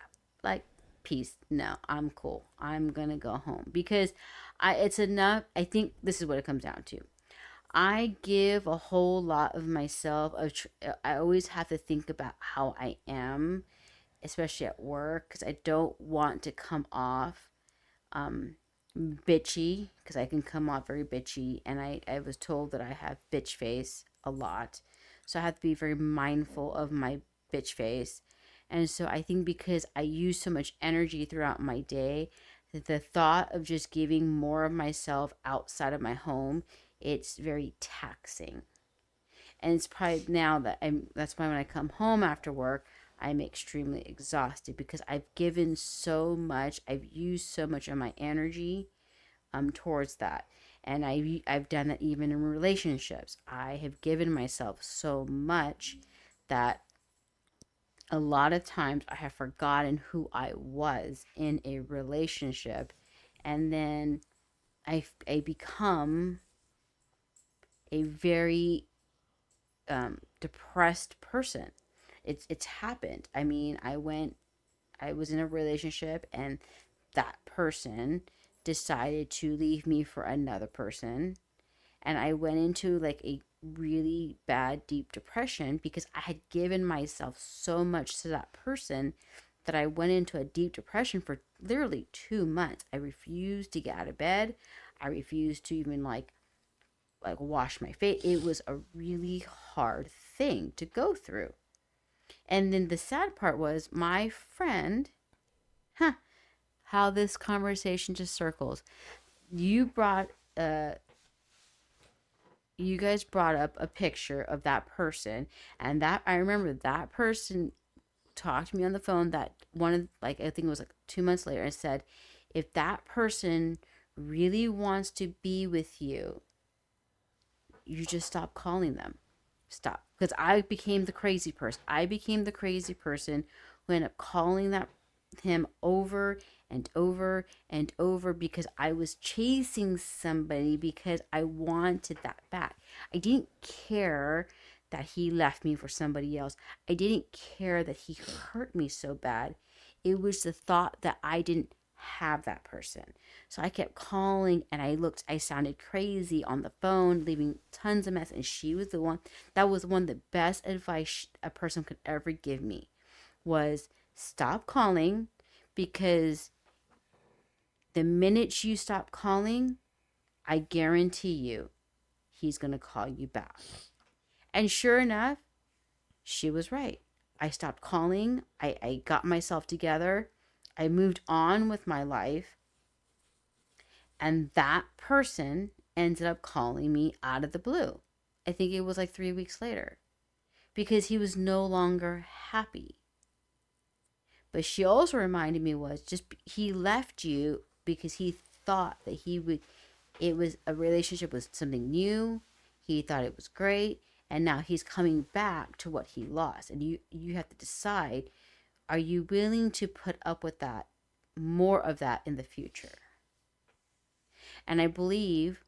Like, peace. No, I'm cool. I'm gonna go home because it's enough. I think this is what it comes down to. I give a whole lot of myself. I always have to think about how I am, especially at work, because I don't want to come off um, bitchy, because I can come off very bitchy. And I was told that I have bitch face a lot. So I have to be very mindful of my bitch face. And so I think because I use so much energy throughout my day, that the thought of just giving more of myself outside of my home, it's very taxing. And it's probably now that that's why when I come home after work, I'm extremely exhausted because I've given so much, I've used so much of my energy towards that. And I've done that even in relationships. I have given myself so much that a lot of times I have forgotten who I was in a relationship, and then I become a very depressed person. It's happened. I mean, I was in a relationship, and that person decided to leave me for another person, and I went into like a really bad deep depression because I had given myself so much to that person that I went into a deep depression for literally 2 months. I refused to get out of bed. I refused to even like wash my face. It was a really hard thing to go through. And then the sad part was my friend, huh, how this conversation just circles. You brought you guys brought up a picture of that person, and that I remember that person talked to me on the phone that one of like I think it was like 2 months later and said, if that person really wants to be with you, you just stop calling them. Stop. Because I became the crazy person. I became the crazy person who ended up calling that him over and over and over because I was chasing somebody because I wanted that back. I didn't care that he left me for somebody else. I didn't care that he hurt me so bad. It was the thought that I didn't have that person. So I kept calling and I sounded crazy on the phone, leaving tons of mess. And she was the one that was one of the best advice a person could ever give me was stop calling because the minute you stop calling, I guarantee you he's going to call you back. And sure enough, she was right. I stopped calling. I got myself together. I moved on with my life. And that person ended up calling me out of the blue. I think it was like 3 weeks later because he was no longer happy. But she also reminded me was just he left you because he thought that he would it was a relationship was something new. He thought it was great and now he's coming back to what he lost. And you have to decide, are you willing to put up with that, more of that in the future? And I believe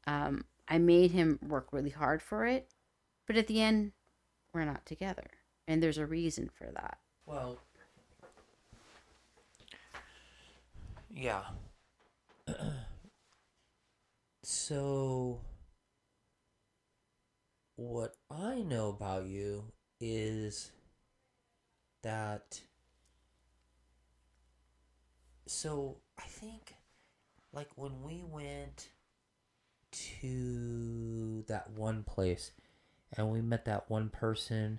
I made him work really hard for it, but at the end we're not together. And there's a reason for that. Well, yeah. So, what I know about you is that. So, I think, like, when we went to that one place and we met that one person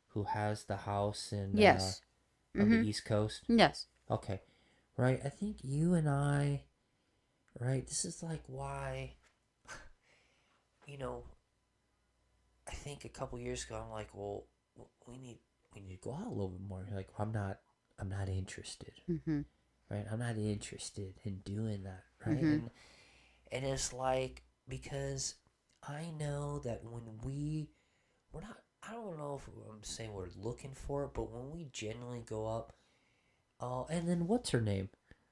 who has the house in Yes. on the East Coast. Yes. Okay, right. I think you and I, right. This is like why, you know, I think a couple years ago I'm like, well, we need to go out a little bit more. You're like, well, I'm not interested. Mm-hmm. Right. I'm not interested in doing that. Right. Mm-hmm. And it's like because I know that when we're not. I don't know if I'm saying we're looking for it, but when we genuinely go up, and then what's her name,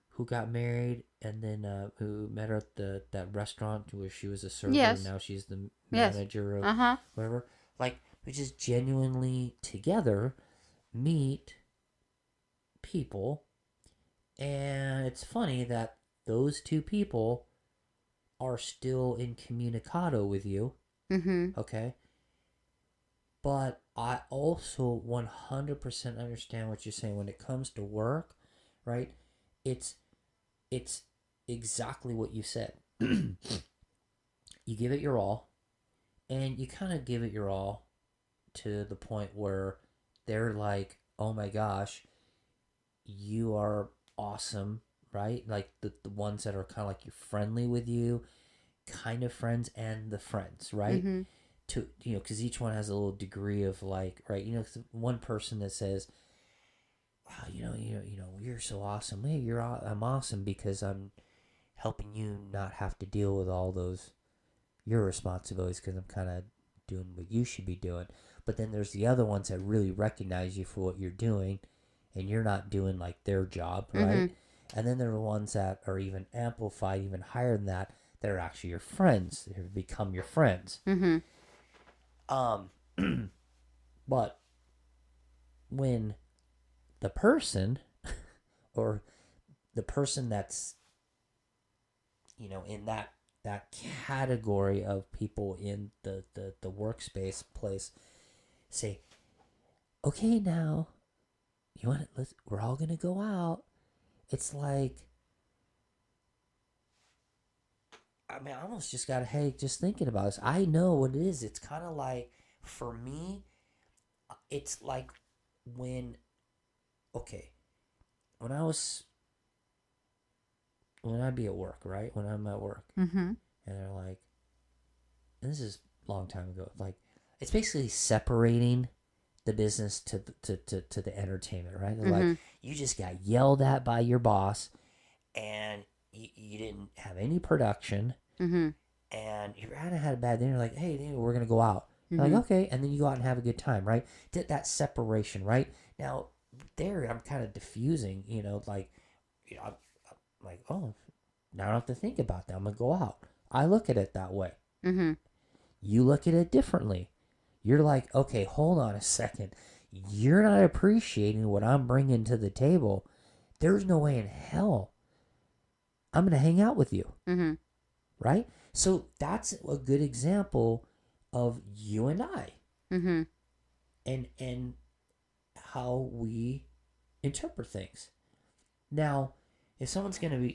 who got married and then who met her at that restaurant where she was a server Yes. and now she's the Yes. manager of Uh-huh. whatever. Like we just genuinely together meet people, and it's funny that those two people are still incommunicado with you. Mm-hmm. Okay. But I also 100% understand what you're saying when it comes to work, right? It's exactly what you said. You give it your all, and you kind of give it your all to the point where they're like, "Oh my gosh, you are awesome," right? Like the ones that are kind of like you're friendly with you, kind of friends, and the friends, right? Mm-hmm. To because each one has a little degree of like, right, one person that says, wow, you're so awesome. Hey, I'm awesome because I'm helping you not have to deal with all those your responsibilities because I'm kind of doing what you should be doing. But then there's the other ones that really recognize you for what you're doing and you're not doing like their job, right? Mm-hmm. And then there are ones that are even amplified, even higher than that are actually your friends. They become your friends. Mm-hmm. But when the person or the person that's in that category of people in the workspace place say, okay, now you want it, we're all gonna go out. It's like, I mean, I almost just gotta, hey, just thinking about this, I know what it is. It's kind of like, for me, it's like when, okay, when I'd be at work, right? When I'm at work, Mm-hmm. and they're like, and this is a long time ago, like, it's basically separating the business to the entertainment, right? They're like, you just got yelled at by your boss, and you didn't have any production, Mm-hmm. and you kind of had a bad day. You're like, hey, we're gonna go out. Mm-hmm. Like, okay, and then you go out and have a good time, right? That separation, right? Now, there I'm kind of diffusing, like, I'm like, oh, now I don't have to think about that. I'm gonna go out. I look at it that way. Mm-hmm. You look at it differently. You're like, okay, hold on a second. You're not appreciating what I'm bringing to the table. There's no way in hell I'm going to hang out with you. Mm-hmm. Right? So that's a good example of you and I, Mm-hmm. and how we interpret things. Now, if someone's going to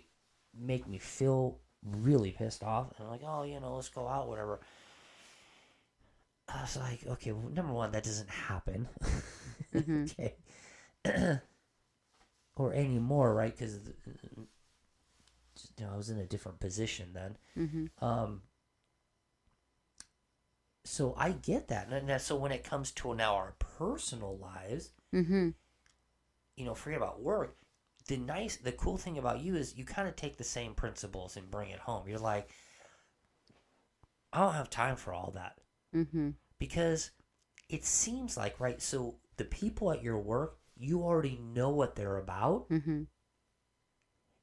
make me feel really pissed off and like, oh, let's go out, whatever. I was like, okay, well, number one, that doesn't happen. Mm-hmm. Okay. Or anymore, right? Because I was in a different position then. Mm-hmm. So I get that. And so when it comes to now our personal lives, Mm-hmm. Forget about work. The cool thing about you is you kind of take the same principles and bring it home. You're like, I don't have time for all that. Mm-hmm. Because it seems like, right, so the people at your work, you already know what they're about. Mm-hmm.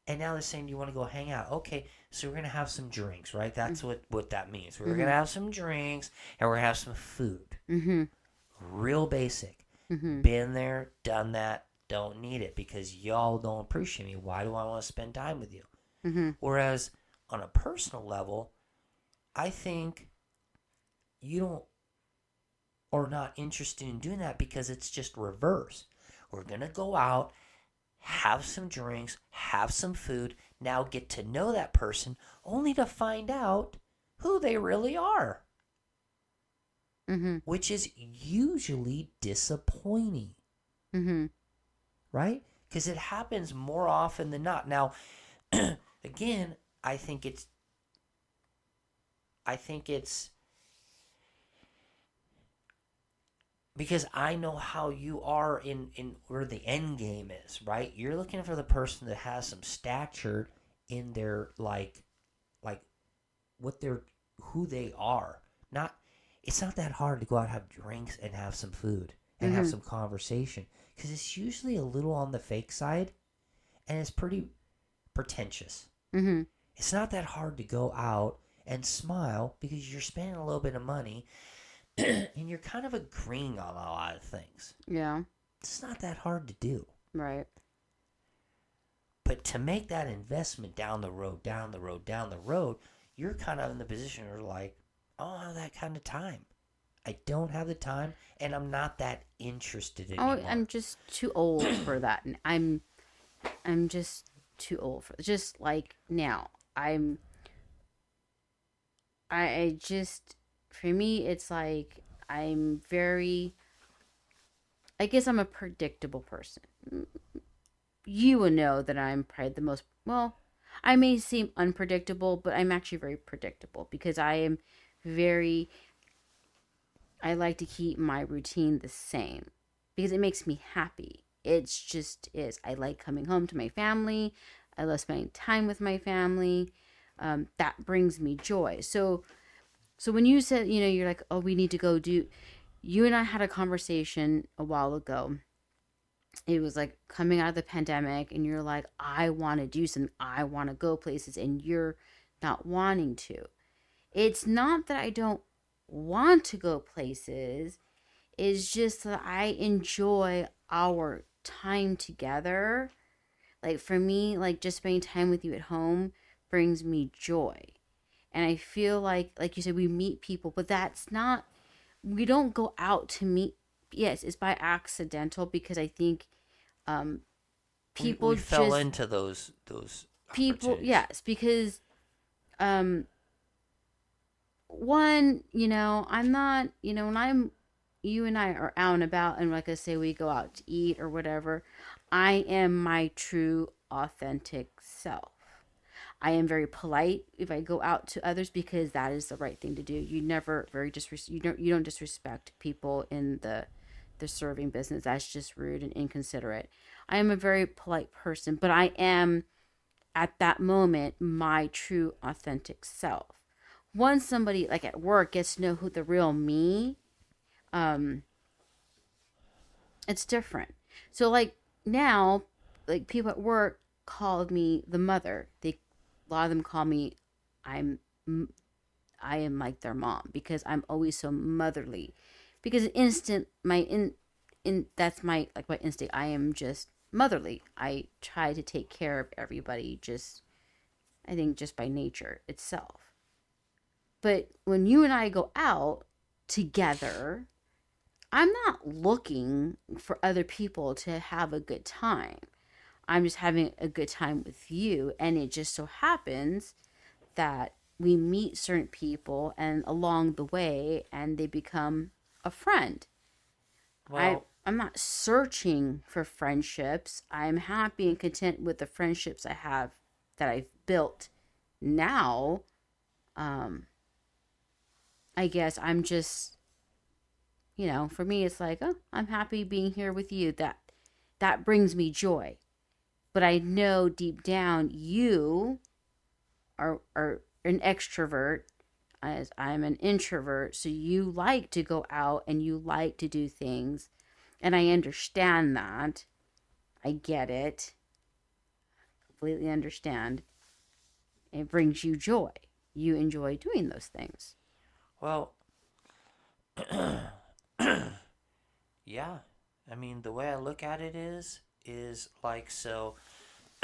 And now they're saying you want to go hang out. Okay, so we're going to have some drinks, right? That's what that means. We're Mm-hmm. going to have some drinks and we're going to have some food. Mm-hmm. Real basic. Mm-hmm. Been there, done that, don't need it because y'all don't appreciate me. Why do I want to spend time with you? Mm-hmm. Whereas on a personal level, I think you don't are not interested in doing that because it's just reverse. We're going to go out, have some drinks, have some food, now get to know that person only to find out who they really are. Mm-hmm. Which is usually disappointing. Mm-hmm. Right? Because it happens more often than not. Now, again, I think it's because I know how you are in where the end game is, right? You're looking for the person that has some stature in their like what they're who they are. It's not that hard to go out and have drinks and have some food and have some conversation because it's usually a little on the fake side and it's pretty pretentious. Mm-hmm. It's not that hard to go out and smile because you're spending a little bit of money and you're kind of agreeing on a lot of things. Yeah. It's not that hard to do. Right. But to make that investment down the road, you're kind of in the position where like, I don't have that kind of time. I don't have the time, and I'm not that interested anymore. Oh, I'm just too old for that, and I'm just too old for just like now. I just for me it's like I'm very. I guess I'm a predictable person. You will know that I'm probably the most well. I may seem unpredictable, but I'm actually very predictable because I am very. I like to keep my routine the same because it makes me happy. It's just is. I like coming home to my family. I love spending time with my family. That brings me joy. So when you said, you're like, oh, we need to go do. You and I had a conversation a while ago. It was like coming out of the pandemic, and you're like, I want to do something. I want to go places, and you're not wanting to. It's not that I don't want to go places. It's just that I enjoy our time together. Like for me, like just spending time with you at home brings me joy. And I feel like you said, we meet people, but that's not, we don't go out to meet. Yes, it's by accidental because I think people we fell just into those people, yes, because one, I'm not, when you and I are out and about, and like I say, we go out to eat or whatever, I am my true, authentic self. I am very polite if I go out to others because that is the right thing to do. You never you don't disrespect people in the serving business. That's just rude and inconsiderate. I am a very polite person, but I am at that moment my true authentic self. Once somebody like at work gets to know who the real me, it's different. So like now, like people at work called me the mother. A lot of them call me, I'm I am like their mom because I'm always so motherly. Because instant my in that's my like my instinct. I am just motherly. I try to take care of everybody just I think just by nature itself. But when you and I go out together, I'm not looking for other people to have a good time. I'm just having a good time with you. And it just so happens that we meet certain people and along the way and they become a friend. Well, I'm not searching for friendships. I'm happy and content with the friendships I have that I've built now. Um, I guess I'm just, for me it's like, oh, I'm happy being here with you. That brings me joy. But I know deep down you are an extrovert as I'm an introvert. So you like to go out and you like to do things. And I understand that. I get it. Completely understand. It brings you joy. You enjoy doing those things. well, yeah. I mean, the way I look at it is like so.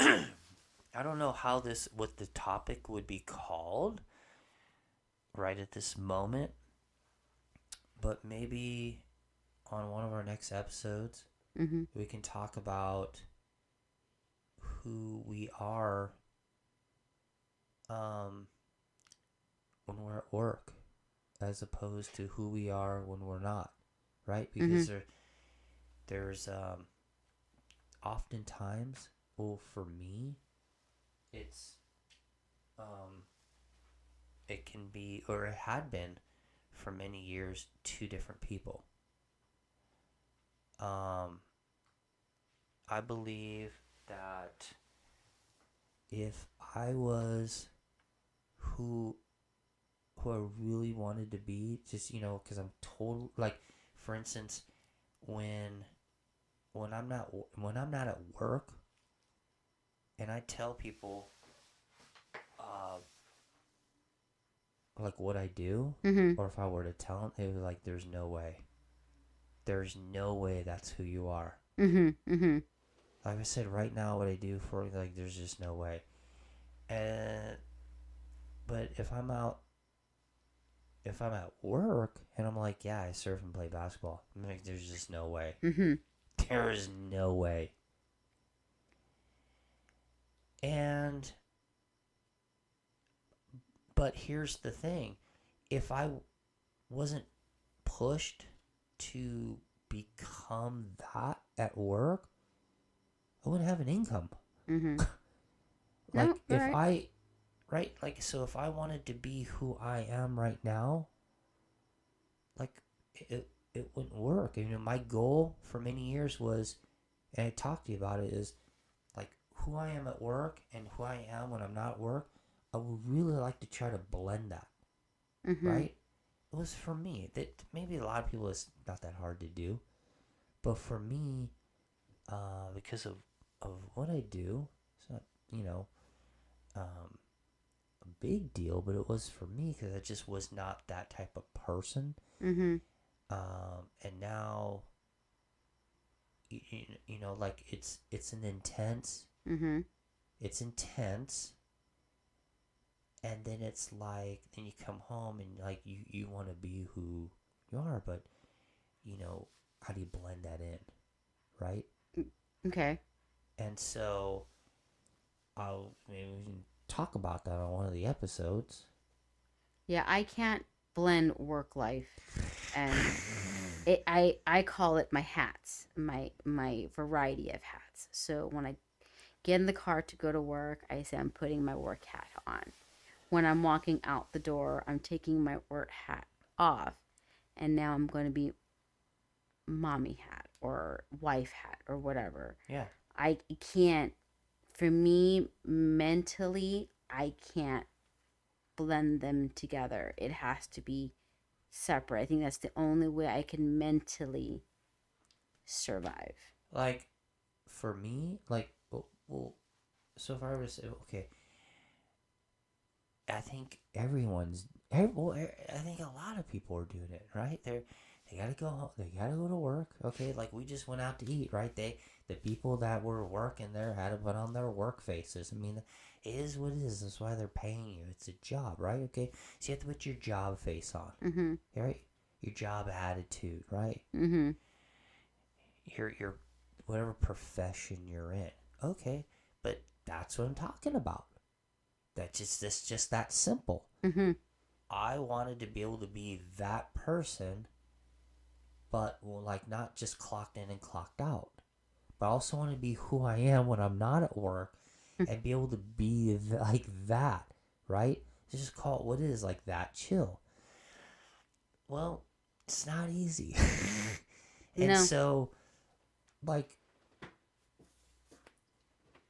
I don't know how this what the topic would be called right at this moment, but maybe on one of our next episodes Mm-hmm. we can talk about who we are um, when we're at work as opposed to who we are when we're not, right? Mm-hmm. Because there's oftentimes, well, for me, it's um, it can be or it had been for many years two different people. Um, I believe that if I was who who I really wanted to be, just because I'm total like, for instance, when when I'm not at work, and I tell people, uh, like what I do, Mm-hmm. or if I were to tell them, they would be like, there's no way that's who you are. Mm-hmm. Mm-hmm. Like I said, right now, what I do for like, there's just no way. And but if I'm at work and I'm like, yeah, I surf and play basketball, I'm like, there's just no way. Mm-hmm. There is no way. And but here's the thing: if I wasn't pushed to become that at work, I wouldn't have an income. Mm-hmm. Like No, all if right. I, right, like so if I wanted to be who I am right now, like it wouldn't work. My goal for many years was, and I talked to you about it, is like who I am at work and who I am when I'm not at work. I would really like to try to blend that, Mm-hmm. right? It was for me. That maybe a lot of people it's not that hard to do, but for me, because of what I do, it's not um, a big deal, but it was for me because I just was not that type of person. Mm-hmm. And now, like Mm-hmm. it's intense, and then it's like, then you come home and like you want to be who you are, but how do you blend that in, right? Okay. And so I'll maybe we can talk about that on one of the episodes. Yeah, I can't blend work life and I call it my hats, my variety of hats. So when I get in the car to go to work, I say I'm putting my work hat on. When I'm walking out the door, I'm taking my work hat off, and now I'm going to be mommy hat or wife hat or whatever. Yeah. I can't, for me, mentally, I can't blend them together. It has to be separate. I think that's the only way I can mentally survive. like for me, like so if I were to say, okay, I think I think a lot of people are doing it, right? They gotta go home, they gotta go to work. Okay, like we just went out to eat, right? The people that were working there had to put on their work faces. I mean, it is what it is. That's why they're paying you. It's a job, right? Okay, so you have to put your job face on, Mm-hmm. right? Your job attitude, right? Mm-hmm. Your whatever profession you're in. Okay, but that's what I'm talking about. That's just that simple. Mm-hmm. I wanted to be able to be that person, but well, like not just clocked in and clocked out. But I also want to be who I am when I'm not at work and be able to be like that, right? Just call it what it is, like that chill. Well, it's not easy. And No. so, like,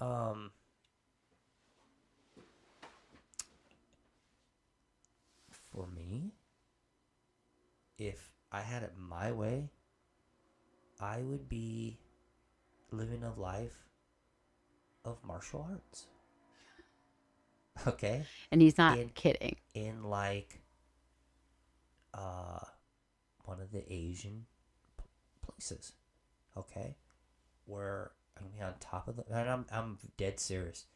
um, for me, if I had it my way, I would be living a life of martial arts. Okay? And he's not In kidding. in like uh one of the Asian places. Okay? Where I'm gonna be on top of the and I'm dead serious.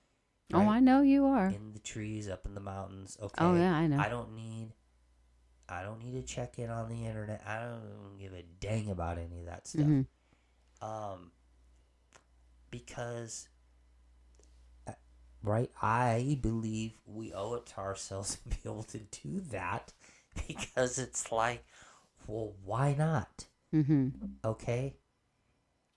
Oh, Right? I know you are. In the trees, up in the mountains. Okay. Oh, yeah, I know. I don't need to check in on the internet. I don't give a dang about any of that stuff. Mm-hmm. Because right, I believe we owe it to ourselves to be able to do that because it's like, well, why not? Mm-hmm. Okay.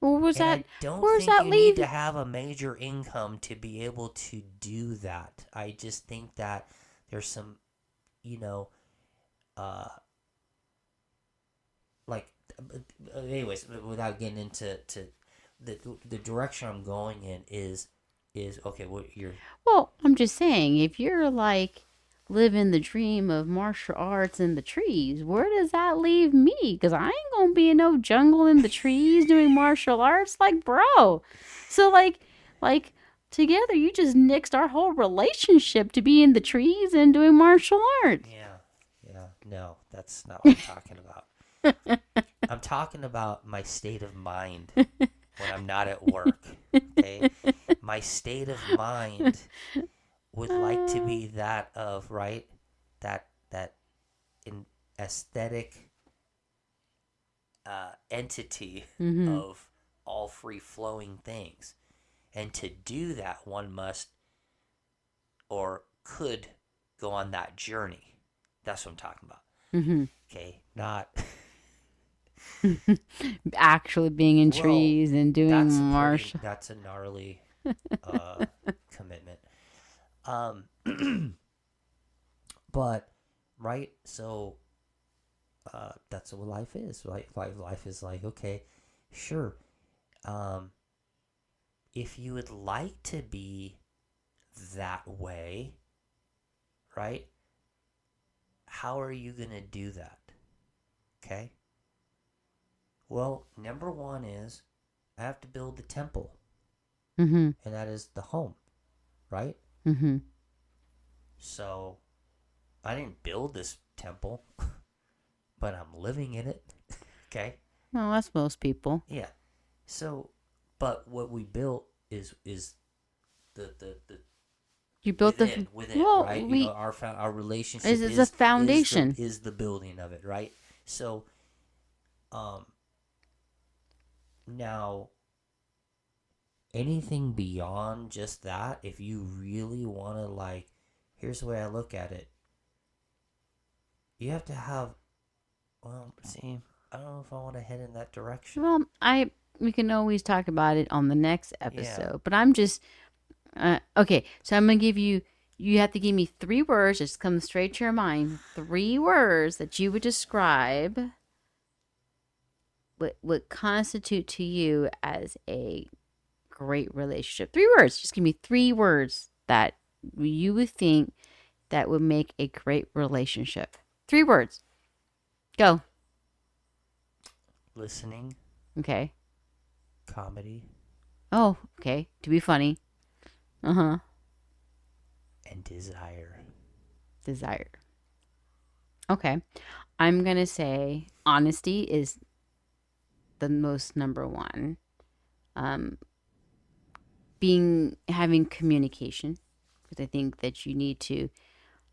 Well, And I don't where's think that you leave? need to have a major income to be able to do that. I just think that there's some, you know, uh, like, anyways, without getting into the direction I'm going in is okay. What you're Well, I'm just saying, if you're like living the dream of martial arts in the trees, where does that leave me? Because I ain't gonna be in no jungle in the trees doing martial arts. Like, bro. So like together you just nixed our whole relationship to be in the trees and doing martial arts. yeah, no, that's not what I'm talking about. I'm talking about my state of mind when I'm not at work. Okay, my state of mind would like to be that of right that in aesthetic entity Mm-hmm. of all free flowing things, and to do that one must or could go on that journey. That's what I'm talking about. Mm-hmm. Okay, not Actually being in well. trees and doing martial. That's a gnarly commitment. Um, but right, so that's what life is. Right, life is like okay, sure. Um, if you would like to be that way, right? How are you gonna do that? Okay. Well, number one is I have to build the temple, Mm-hmm. and that is the home, right? Mm-hmm. So I didn't build this temple, but I'm living in it. Okay. Well, that's most people. Yeah. So, but what we built is the You built within well, right. we Our relationship is a foundation. is the building of it, right? So, um, now anything beyond just that, if you really want to like, here's the way I look at it. You have to have. Well, see, I don't know if I want to head in that direction. Well, we can always talk about it on the next episode. But I'm just okay. So I'm gonna give you. You have to give me 3 words. Just come straight to your mind. 3 words that you would describe what would constitute to you as a great relationship. 3 words. Just give me 3 words that you would think that would make a great relationship. 3 words. Go. Listening, Okay. comedy, Oh, okay. To be funny. Uh huh. and desire. Desire. Okay. I'm going to say honesty is the most number one. Um, having communication, because I think that you need to,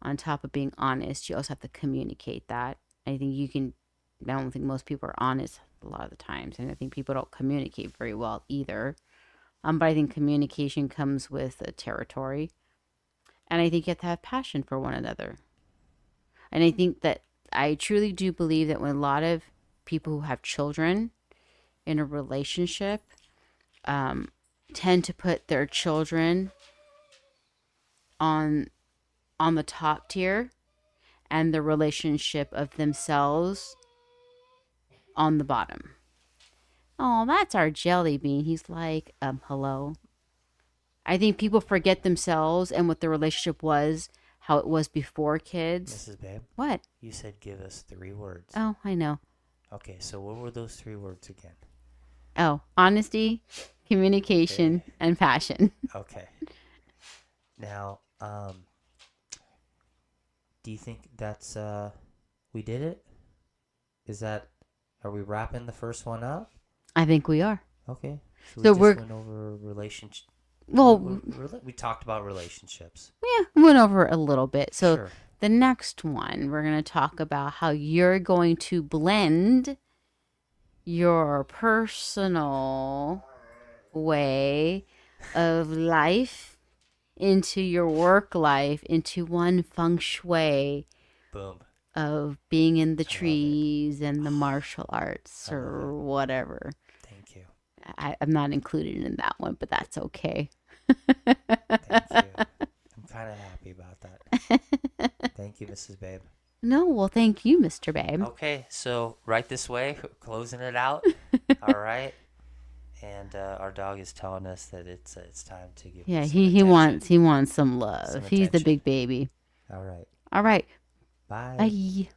on top of being honest, you also have to communicate that. I think you can, I don't think most people are honest a lot of the times, and I think people don't communicate very well either. But I think communication comes with a territory, and I think you have to have passion for one another. And I think that I truly do believe that when a lot of people who have children in a relationship um, tend to put their children on the top tier and the relationship of themselves on the bottom. Oh, that's our jelly bean. He's like, hello. I think people forget themselves and what the relationship was, how it was before kids. Mrs. Babe, What? you said give us 3 words. Oh, I know. Okay, so what were those 3 words again? Oh, honesty, communication, and passion. Okay. Now, do you think that's we did it? Are we wrapping the first one up? I think we are. Okay. So So we we're- just went over relationship. Well, We talked about relationships. yeah, we went over it a little bit. So Sure. the next one, we're going to talk about how you're going to blend your personal way of life into your work life, into one feng shui Boom. of being in the it. trees and the martial arts I love or whatever. Thank you. I'm not included in that one, but that's okay. Thank you. I'm kind of happy about that. Thank you, Mrs. Babe. No, well, thank you, Mr. Babe. Okay, so right this way, closing it out. All right. And our dog is telling us that it's time to give. Yeah, him some he attention. wants some love. Some He's the attention. big baby. All right. All right. Bye. Bye.